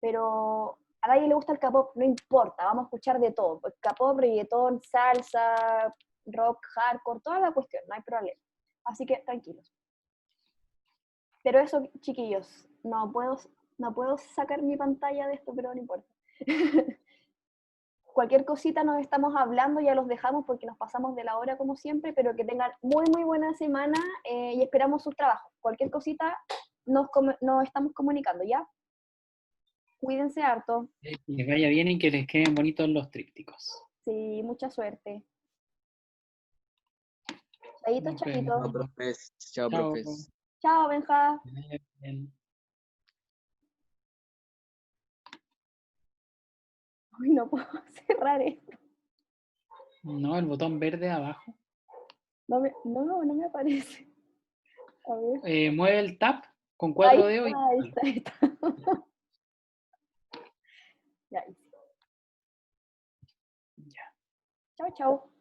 A: Pero A nadie le gusta el K-pop, no importa, vamos a escuchar de todo. Pues K-pop, reggaetón, salsa, rock, hardcore, toda la cuestión, no hay problema. Así que tranquilos. Pero eso, chiquillos, no puedo sacar mi pantalla de esto, pero no importa. Cualquier cosita nos estamos hablando, ya los dejamos porque nos pasamos de la hora como siempre, pero que tengan muy, muy buena semana y esperamos sus trabajos. Cualquier cosita nos estamos comunicando, ¿ya? Cuídense harto.
B: Que les vaya bien y que les queden bonitos los trípticos.
A: Sí, mucha suerte. Chaito,
B: Nos
A: chaito.
C: Chao,
B: vemos.
C: profes. Chao,
B: Chao.
C: profes.
A: Chao, Benja.
B: Que les vaya bien.
A: Uy, no puedo cerrar esto.
B: No, el botón verde abajo.
A: No me aparece. A ver.
B: Mueve el tab con
A: Ahí
B: 4 dedos
A: está,
B: y
A: ahí está. Ya, ahí sí.
B: ya.
A: Chao, chao.